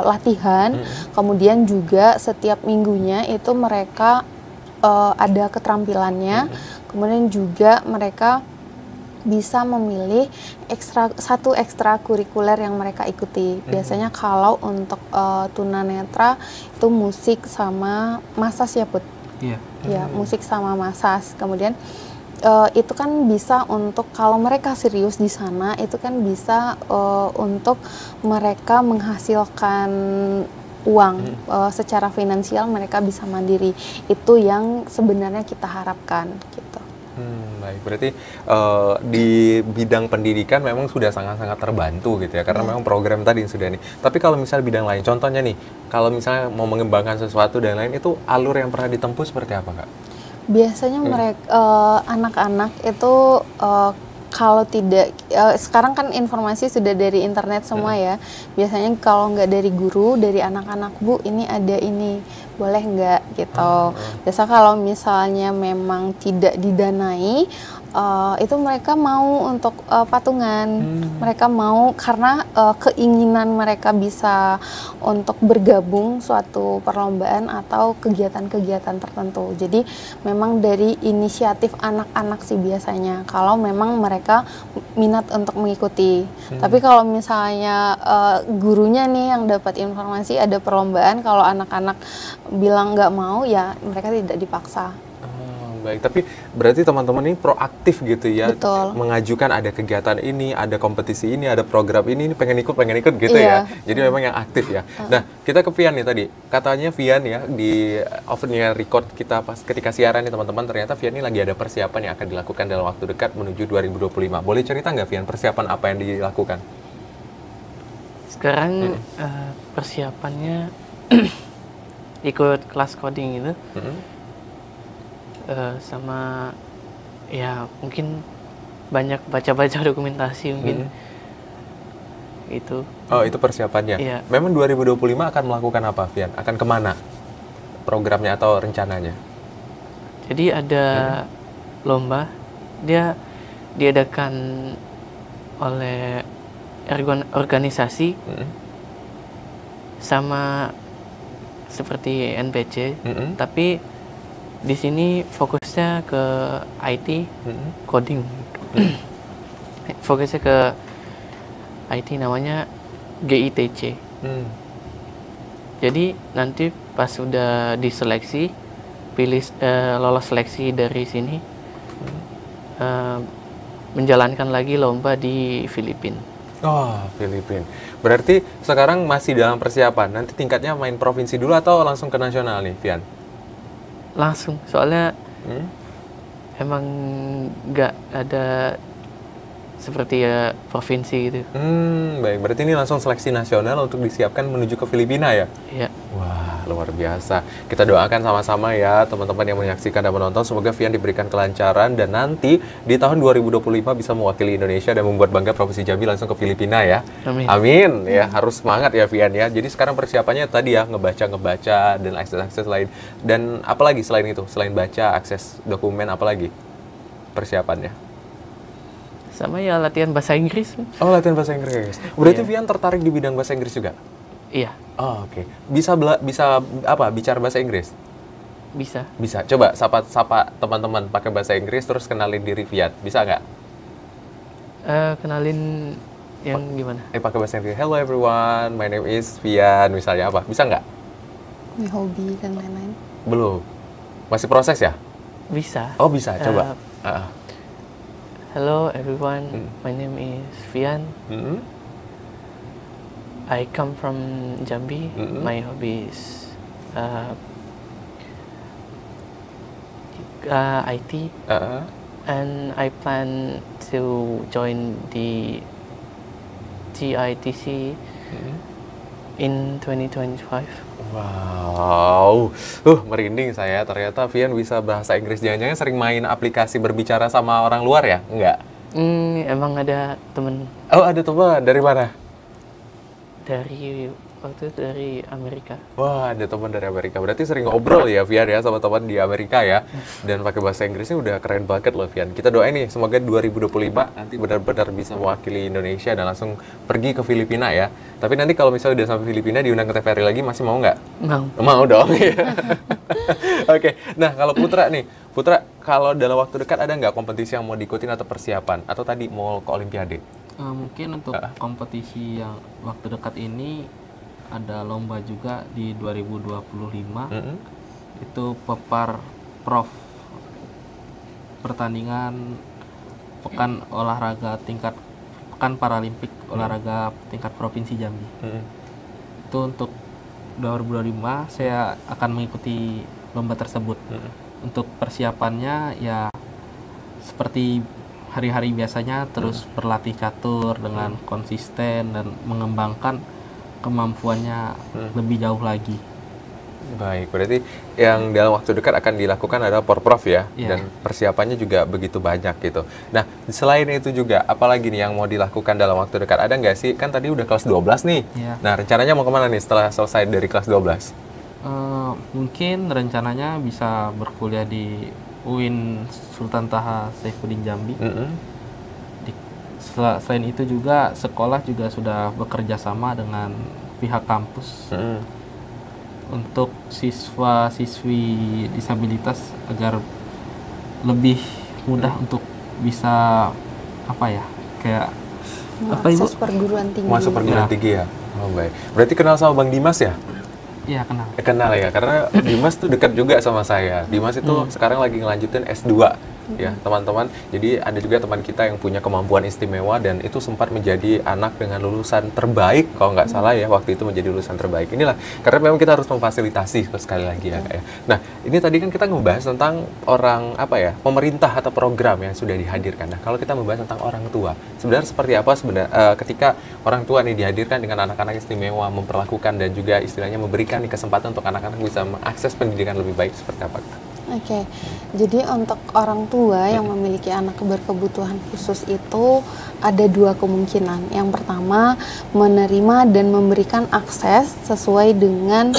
latihan. Kemudian juga setiap minggunya itu mereka ada keterampilannya. Kemudian juga mereka bisa memilih satu ekstra kurikuler yang mereka ikuti. Biasanya kalau untuk tunanetra itu musik sama masas ya Put? Iya. Ya, musik sama masas. Kemudian itu kan bisa untuk kalau mereka serius di sana itu kan bisa untuk mereka menghasilkan uang secara finansial, mereka bisa mandiri. Itu yang sebenarnya kita harapkan gitu. Baik, berarti di bidang pendidikan memang sudah sangat-sangat terbantu gitu ya, karena memang program tadi yang sudah ini. Tapi kalau misalnya bidang lain, contohnya nih, kalau misalnya mau mengembangkan sesuatu dan lain, itu alur yang pernah ditempuh seperti apa, Kak? Biasanya mereka anak-anak itu kalau tidak sekarang kan informasi sudah dari internet semua ya. Biasanya kalau nggak dari guru, dari anak-anak, Bu ini ada ini, boleh nggak gitu. Biasa kalau misalnya memang tidak didanai, itu mereka mau untuk patungan. Mereka mau karena keinginan mereka bisa untuk bergabung suatu perlombaan atau kegiatan-kegiatan tertentu. Jadi memang dari inisiatif anak-anak sih biasanya kalau memang mereka minat untuk mengikuti. Tapi kalau misalnya gurunya nih yang dapat informasi ada perlombaan, kalau anak-anak bilang nggak mau ya mereka tidak dipaksa. Baik, tapi berarti teman-teman ini proaktif gitu ya. Betul. Mengajukan ada kegiatan ini, ada kompetisi ini, ada program ini pengen ikut gitu ya. Jadi memang yang aktif ya. Nah, kita ke Vian nih tadi. Katanya Vian ya di off-nya record kita pas ketika siaran nih teman-teman, ternyata Vian ini lagi ada persiapan yang akan dilakukan dalam waktu dekat menuju 2025. Boleh cerita nggak Vian persiapan apa yang dilakukan? Sekarang persiapannya ikut kelas coding gitu. Sama ya mungkin banyak baca-baca dokumentasi mungkin itu. Oh, itu persiapannya. Iya. Memang 2025 akan melakukan apa, Vian? Akan kemana programnya atau rencananya? Jadi ada lomba, dia diadakan oleh organisasi sama seperti NPC, tapi di sini fokusnya ke IT, coding. Fokusnya ke IT, namanya GITC. Jadi nanti pas sudah diseleksi, lolos seleksi dari sini, menjalankan lagi lomba di Filipina. Oh, Filipina. Berarti sekarang masih dalam persiapan. Nanti tingkatnya main provinsi dulu atau langsung ke nasional nih, Vian? Langsung, soalnya emang nggak ada seperti ya provinsi gitu. Baik, berarti ini langsung seleksi nasional untuk disiapkan menuju ke Filipina ya? Iya. Wah, luar biasa. Kita doakan sama-sama ya teman-teman yang menyaksikan dan menonton. Semoga Vian diberikan kelancaran dan nanti di tahun 2025 bisa mewakili Indonesia dan membuat bangga Provinsi Jambi langsung ke Filipina ya. Amin. Amin. Ya, harus semangat ya Vian ya. Jadi sekarang persiapannya tadi ya ngebaca dan akses-akses lain. Dan apalagi selain itu? Selain baca, akses dokumen, apalagi persiapannya? Sama ya latihan bahasa Inggris. Oh, latihan bahasa Inggris. Berarti Vian tertarik di bidang bahasa Inggris juga? Iya. Oh, oke. Bisa bicara bahasa Inggris? Bisa. Bisa. Coba sapa teman-teman pakai bahasa Inggris terus kenalin diri Vian. Bisa nggak? Kenalin yang gimana? Pakai bahasa Inggris. Hello everyone, my name is Fian, misalnya apa? Bisa nggak? My hobi dan lain-lain. Belum. Masih proses ya? Bisa. Oh bisa, coba. Hello everyone, my name is Fian. I come from Jambi. My hobby is IT, and I plan to join the GITC in 2025. Wow, merinding saya. Ternyata Fian bisa bahasa Inggris. Jangan-jangan sering main aplikasi berbicara sama orang luar ya? Enggak? Emang ada temen. Oh, ada teman. Dari mana? Waktu itu dari Amerika. Wah, ada teman dari Amerika. Berarti sering ngobrol ya, Fian ya, sama teman di Amerika ya. Dan pakai bahasa Inggrisnya udah keren banget loh, Fian. Kita doain nih, semoga 2025 nanti benar-benar bisa mewakili Indonesia dan langsung pergi ke Filipina ya. Tapi nanti kalau misalnya udah sampai Filipina, diundang ke TVRI lagi, masih mau nggak? Mau. Mau dong, ya. Oke, nah kalau Putra nih, Putra, kalau dalam waktu dekat ada nggak kompetisi yang mau diikutin atau persiapan? Atau tadi mau ke Olimpiade? Mungkin untuk kompetisi yang waktu dekat ini ada lomba juga di 2025. Itu Pepar Prof, pertandingan pekan Paralimpik olahraga tingkat provinsi Jambi. Itu untuk 2025 saya akan mengikuti lomba tersebut. Untuk persiapannya ya seperti hari-hari biasanya, terus berlatih catur dengan konsisten dan mengembangkan kemampuannya lebih jauh lagi. Baik, berarti yang dalam waktu dekat akan dilakukan adalah Porprov ya, dan persiapannya juga begitu banyak gitu. Nah, selain itu juga, apalagi nih yang mau dilakukan dalam waktu dekat? Ada nggak sih? Kan tadi udah kelas 12 nih. Nah, rencananya mau kemana nih setelah selesai dari kelas 12? Mungkin rencananya bisa berkuliah di UIN Sultan Taha Saifuddin Jambi. Selain itu juga sekolah juga sudah bekerja sama dengan pihak kampus untuk siswa-siswi disabilitas agar lebih mudah untuk bisa masuk perguruan tinggi. Masuk perguruan tinggi ya. Oh, baik. Berarti kenal sama Bang Dimas ya? Iya, kenal. Kenal ya, karena Dimas tuh dekat juga sama saya. Dimas itu sekarang lagi ngelanjutin S2 ya, teman-teman. Jadi ada juga teman kita yang punya kemampuan istimewa dan itu sempat menjadi anak dengan lulusan terbaik, kalau nggak salah ya, waktu itu menjadi lulusan terbaik. Inilah, karena memang kita harus memfasilitasi sekali lagi ya, Kak ya. Nah, ini tadi kan kita ngebahas tentang pemerintah atau program yang sudah dihadirkan. Nah, kalau kita membahas tentang orang tua, sebenarnya seperti apa ketika orang tua nih dihadirkan dengan anak-anak istimewa, memperlakukan dan juga istilahnya memberikan kesempatan untuk anak-anak bisa mengakses pendidikan lebih baik, seperti apa? Oke, jadi untuk orang tua yang memiliki anak berkebutuhan khusus itu ada dua kemungkinan. Yang pertama, menerima dan memberikan akses sesuai dengan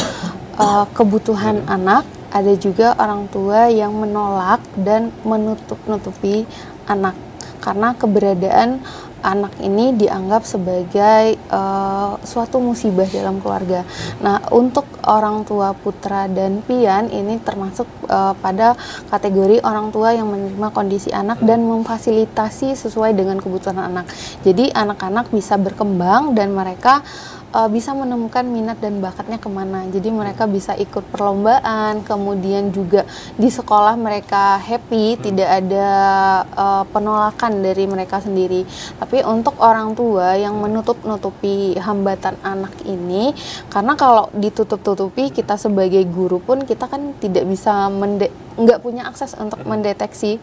kebutuhan anak. Ada juga orang tua yang menolak dan menutup-nutupi anak karena keberadaan anak ini dianggap sebagai suatu musibah dalam keluarga. Nah, untuk orang tua Putra dan Pian ini termasuk pada kategori orang tua yang menerima kondisi anak dan memfasilitasi sesuai dengan kebutuhan anak. Jadi anak-anak bisa berkembang dan mereka bisa menemukan minat dan bakatnya kemana. Jadi mereka bisa ikut perlombaan, kemudian juga di sekolah mereka happy, tidak ada penolakan dari mereka sendiri. Tapi untuk orang tua yang menutup-nutupi hambatan anak ini, karena kalau ditutup-tutupi, kita sebagai guru pun kita kan tidak bisa nggak punya akses untuk mendeteksi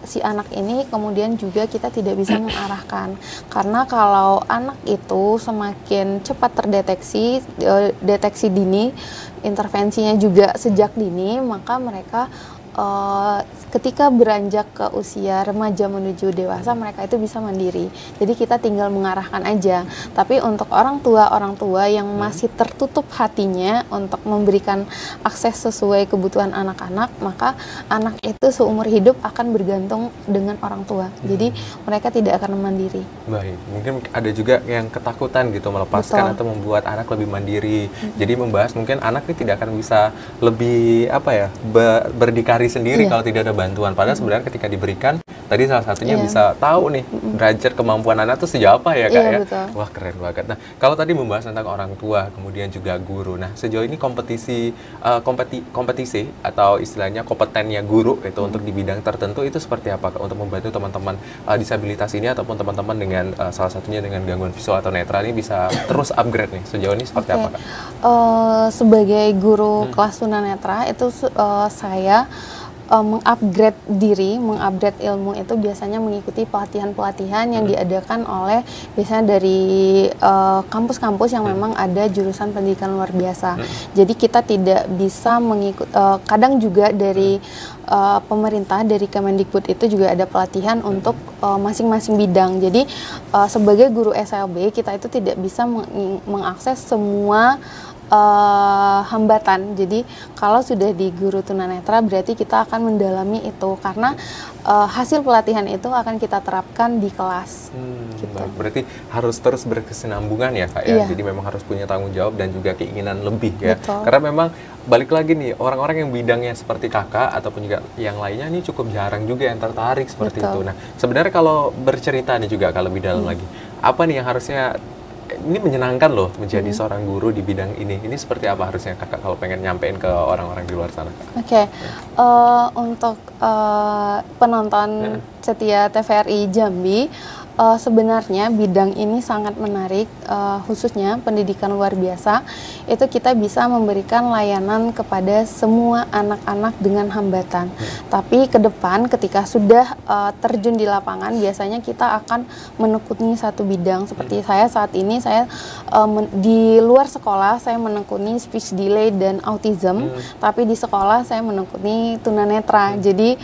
si anak ini, kemudian juga kita tidak bisa mengarahkan. Karena kalau anak itu semakin cepat terdeteksi, deteksi dini, intervensinya juga sejak dini, maka mereka ketika beranjak ke usia remaja menuju dewasa, mereka itu bisa mandiri. Jadi kita tinggal mengarahkan aja. Tapi untuk orang tua yang masih tertutup hatinya untuk memberikan akses sesuai kebutuhan anak-anak, maka anak itu seumur hidup akan bergantung dengan orang tua. Jadi mereka tidak akan mandiri. Baik, mungkin ada juga yang ketakutan gitu melepaskan atau membuat anak lebih mandiri. Jadi membahas mungkin anak ini tidak akan bisa lebih berdikari sendiri kalau tidak ada bantuan. Padahal sebenarnya ketika diberikan tadi salah satunya Iya. bisa tahu nih derajat kemampuan anak tuh sejauh apa ya Kak Iya, ya. betul. Wah keren banget. Nah kalau tadi membahas tentang orang tua kemudian juga guru. Nah sejauh ini kompetisi atau istilahnya kompetennya guru itu untuk di bidang tertentu itu seperti apa Kak untuk membantu teman-teman disabilitas ini ataupun teman-teman dengan salah satunya dengan gangguan visual atau netra ini bisa terus upgrade nih sejauh ini seperti apa Kak? Sebagai guru kelas tunanetra itu saya mengupgrade diri, mengupgrade ilmu itu biasanya mengikuti pelatihan-pelatihan yang diadakan oleh biasanya dari kampus-kampus yang memang ada jurusan pendidikan luar biasa. Jadi kita tidak bisa mengikut, kadang juga dari pemerintah, dari Kemendikbud itu juga ada pelatihan untuk masing-masing bidang. Jadi sebagai guru SLB kita itu tidak bisa mengakses semua hambatan. Jadi kalau sudah di guru tunanetra berarti kita akan mendalami itu karena hasil pelatihan itu akan kita terapkan di kelas. Gitu. Baik. Berarti harus terus berkesinambungan ya Kak ya. Jadi memang harus punya tanggung jawab dan juga keinginan lebih ya. Betul. Karena memang balik lagi nih orang-orang yang bidangnya seperti Kakak ataupun juga yang lainnya ini cukup jarang juga yang tertarik seperti itu. Nah sebenarnya kalau bercerita nih juga kalau lebih dalam lagi, apa nih yang harusnya ini menyenangkan loh menjadi seorang guru di bidang ini. Ini seperti apa harusnya Kakak kalau pengen nyampein ke orang-orang di luar sana Kak? Oke, untuk penonton setia TVRI Jambi, sebenarnya bidang ini sangat menarik, khususnya pendidikan luar biasa. Itu kita bisa memberikan layanan kepada semua anak-anak dengan hambatan. Tapi ke depan ketika sudah terjun di lapangan, biasanya kita akan menekuni satu bidang. Seperti saya saat ini, saya di luar sekolah saya menekuni speech delay dan autism, tapi di sekolah saya menekuni tunanetra. Jadi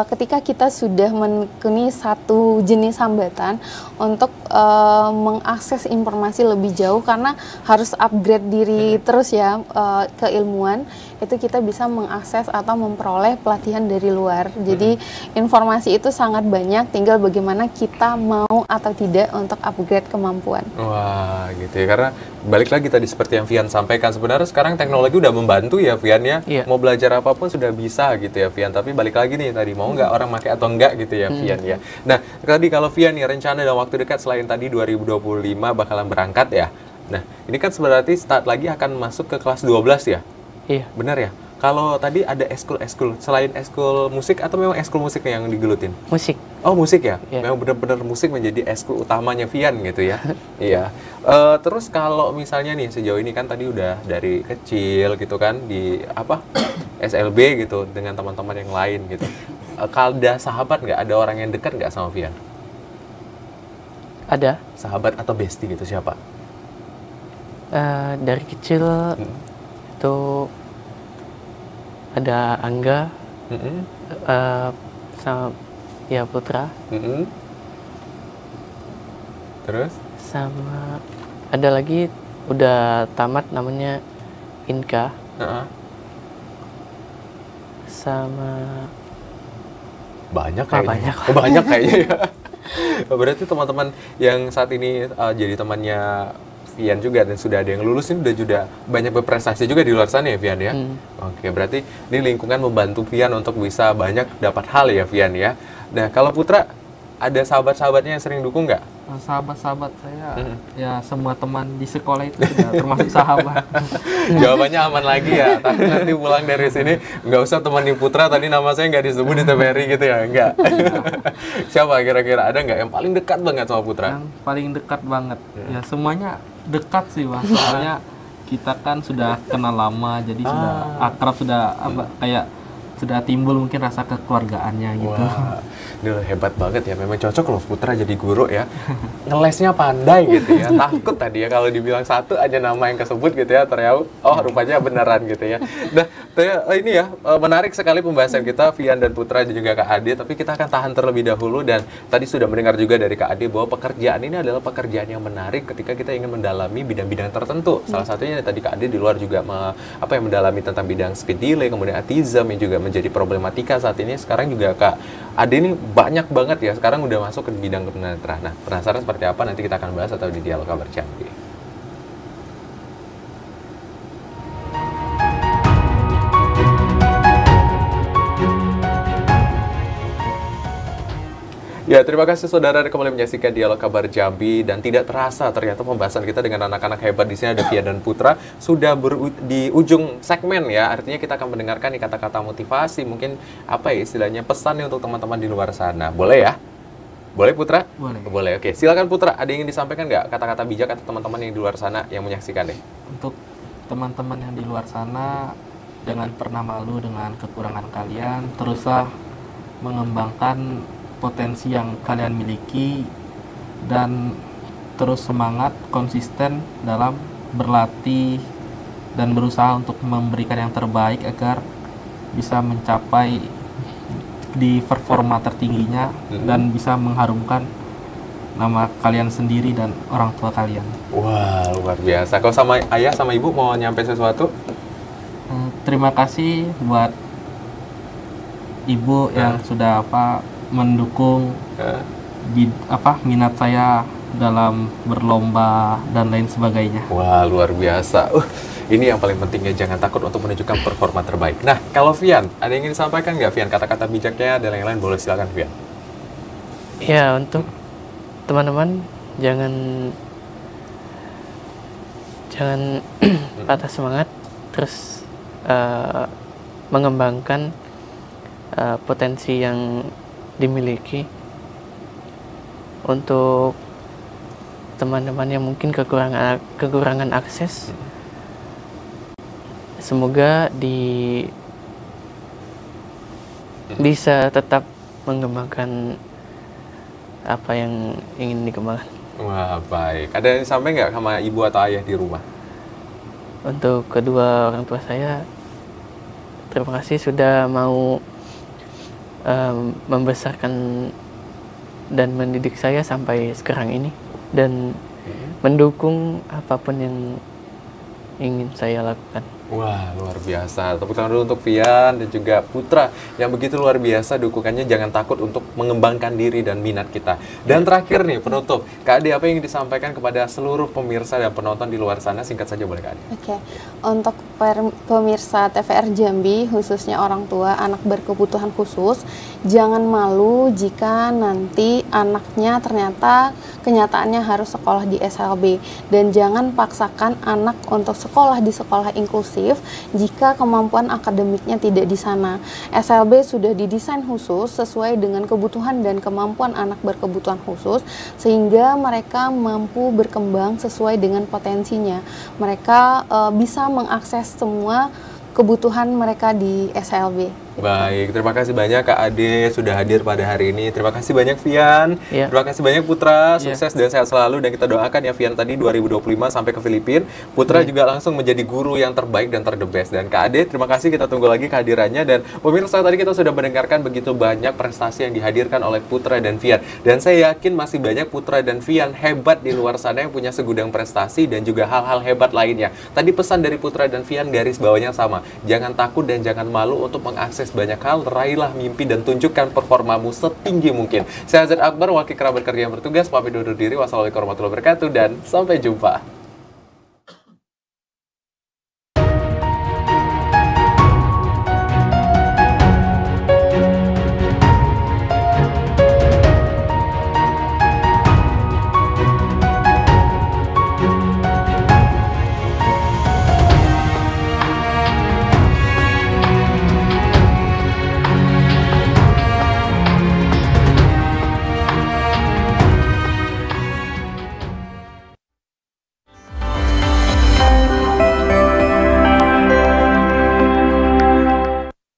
ketika kita sudah menekuni satu jenis hambatan, untuk mengakses informasi lebih jauh karena harus upgrade diri terus ya, keilmuan itu kita bisa mengakses atau memperoleh pelatihan dari luar. Jadi informasi itu sangat banyak, tinggal bagaimana kita mau atau tidak untuk upgrade kemampuan. Wah gitu ya, karena balik lagi tadi seperti yang Vian sampaikan, sebenarnya sekarang teknologi udah membantu ya Vian ya. Mau belajar apapun sudah bisa gitu ya Vian, tapi balik lagi nih tadi mau nggak orang pakai atau enggak gitu ya Vian ya. Nah tadi kalau Vian nih rencana dalam waktu dekat selain tadi 2025 bakalan berangkat ya. Nah ini kan berarti start lagi akan masuk ke kelas 12 ya? Iya. Benar ya? Kalau tadi ada ekskul selain ekskul musik atau memang ekskul musik yang digelutin? Musik. Oh musik ya? Yeah. Memang benar-benar musik menjadi ekskul utamanya Vian gitu ya? Iya. Terus kalau misalnya nih sejauh ini kan tadi udah dari kecil gitu kan di apa SLB gitu dengan teman-teman yang lain gitu. Kalau ada sahabat nggak? Ada orang yang dekat nggak sama Vian? Ada. Sahabat atau bestie gitu siapa? Dari kecil itu ada Angga, sama ya Putra, terus sama ada lagi udah tamat namanya Inka, sama banyak kayaknya. banyak. Oh, banyak kayaknya ya. Berarti teman-teman yang saat ini jadi temannya Vian juga dan sudah ada yang lulus ini udah banyak berprestasi juga di luar sana ya Vian ya. Oke, berarti ini lingkungan membantu Vian untuk bisa banyak dapat hal ya Vian ya. Nah, kalau Putra ada sahabat-sahabatnya yang sering dukung nggak? Sahabat-sahabat saya ya semua teman di sekolah itu sudah termasuk sahabat. Jawabannya aman lagi ya. Tapi nanti pulang dari sini nggak usah temenin Putra, tadi nama saya nggak disebut di TVRI gitu ya, enggak. Siapa kira-kira, ada nggak yang paling dekat banget sama Putra? Yang paling dekat banget. Ya semuanya dekat sih Bang. Soalnya kita kan sudah kenal lama, jadi sudah akrab, sudah kayak sudah timbul mungkin rasa kekeluargaannya gitu. Wah, ini hebat banget ya. Memang cocok loh Putra jadi guru ya. Ngelesnya pandai gitu ya. Takut tadi ya kalau dibilang satu aja nama yang kesebut gitu ya. Ternyata rupanya beneran gitu ya. Nah, ini ya menarik sekali pembahasan kita Vian dan Putra dan juga Kak Ade. Tapi kita akan tahan terlebih dahulu dan tadi sudah mendengar juga dari Kak Ade bahwa pekerjaan ini adalah pekerjaan yang menarik ketika kita ingin mendalami bidang-bidang tertentu. Salah satunya tadi Kak Ade di luar juga mendalami tentang bidang speed delay, kemudian autism yang juga menjadi problematika saat ini. Sekarang juga Kak Ade ini banyak banget ya, sekarang udah masuk ke bidang tunanetra. Nah, penasaran seperti apa? Nanti kita akan bahas atau di Dialog Kabar Jambi. Ya, terima kasih saudara kembali menyaksikan Dialog Kabar Jambi, dan tidak terasa ternyata pembahasan kita dengan anak-anak hebat di sini ada Fian dan Putra sudah di ujung segmen ya. Artinya kita akan mendengarkan nih kata-kata motivasi, mungkin apa ya istilahnya pesannya untuk teman-teman di luar sana. Boleh ya? Boleh Putra? Boleh. Boleh. Oke, silakan Putra. Ada yang ingin disampaikan nggak kata-kata bijak atau teman-teman yang di luar sana yang menyaksikan deh? Untuk teman-teman yang di luar sana, jangan pernah malu dengan kekurangan kalian. Teruslah mengembangkan potensi yang kalian miliki dan terus semangat, konsisten dalam berlatih dan berusaha untuk memberikan yang terbaik agar bisa mencapai di performa tertingginya dan bisa mengharumkan nama kalian sendiri dan orang tua kalian. Wah, luar biasa. Kalau sama ayah sama ibu mau nyampe sesuatu? Terima kasih buat ibu yang sudah mendukung minat saya dalam berlomba dan lain sebagainya. Wah, luar biasa. Ini yang paling pentingnya, jangan takut untuk menunjukkan performa terbaik. Nah, kalau Fian, ada yang ingin disampaikan nggak Fian? Kata-kata bijaknya dan lain-lain boleh, silakan Fian. Ya, untuk teman-teman jangan patah semangat, terus mengembangkan potensi yang dimiliki. Untuk teman-teman yang mungkin kekurangan akses, semoga bisa tetap mengembangkan apa yang ingin dikembangkan. Wah, baik. Ada yang sampai nggak sama ibu atau ayah di rumah? Untuk kedua orang tua saya, terima kasih sudah mau membesarkan dan mendidik saya sampai sekarang ini, dan mendukung apapun yang ingin saya lakukan. Wah, luar biasa. Tepuk tangan dulu untuk Fian dan juga Putra yang begitu luar biasa dukungannya. Jangan takut untuk mengembangkan diri dan minat kita. Dan terakhir nih, penutup, Kak Ade, apa yang ingin disampaikan kepada seluruh pemirsa dan penonton di luar sana? Singkat saja boleh, Kak Ade. Oke, untuk pemirsa TVR Jambi, khususnya orang tua anak berkebutuhan khusus, jangan malu jika nanti anaknya ternyata kenyataannya harus sekolah di SLB, dan jangan paksakan anak untuk sekolah di sekolah inklusif jika kemampuan akademiknya tidak di sana. SLB sudah didesain khusus sesuai dengan kebutuhan dan kemampuan anak berkebutuhan khusus, sehingga mereka mampu berkembang sesuai dengan potensinya. Mereka bisa mengakses semua kebutuhan mereka di SLB. Baik, terima kasih banyak Kak Ade sudah hadir pada hari ini. Terima kasih banyak Fian. Ya. Terima kasih banyak Putra. Sukses dan sehat selalu, dan kita doakan ya Fian tadi 2025 sampai ke Filipina. Putra juga langsung menjadi guru yang terbaik dan terdebes. Dan Kak Ade, terima kasih, kita tunggu lagi kehadirannya. Dan pemirsa, tadi kita sudah mendengarkan begitu banyak prestasi yang dihadirkan oleh Putra dan Fian. Dan saya yakin masih banyak Putra dan Fian hebat di luar sana yang punya segudang prestasi dan juga hal-hal hebat lainnya. Tadi pesan dari Putra dan Fian garis bawahnya sama. Jangan takut dan jangan malu untuk mengakses banyak hal, raihlah mimpi dan tunjukkan performamu setinggi mungkin. Saya Hazard Akbar, wakil kerabat kerja yang bertugas, pamit undur diri. Wassalamualaikum warahmatullahi wabarakatuh dan sampai jumpa.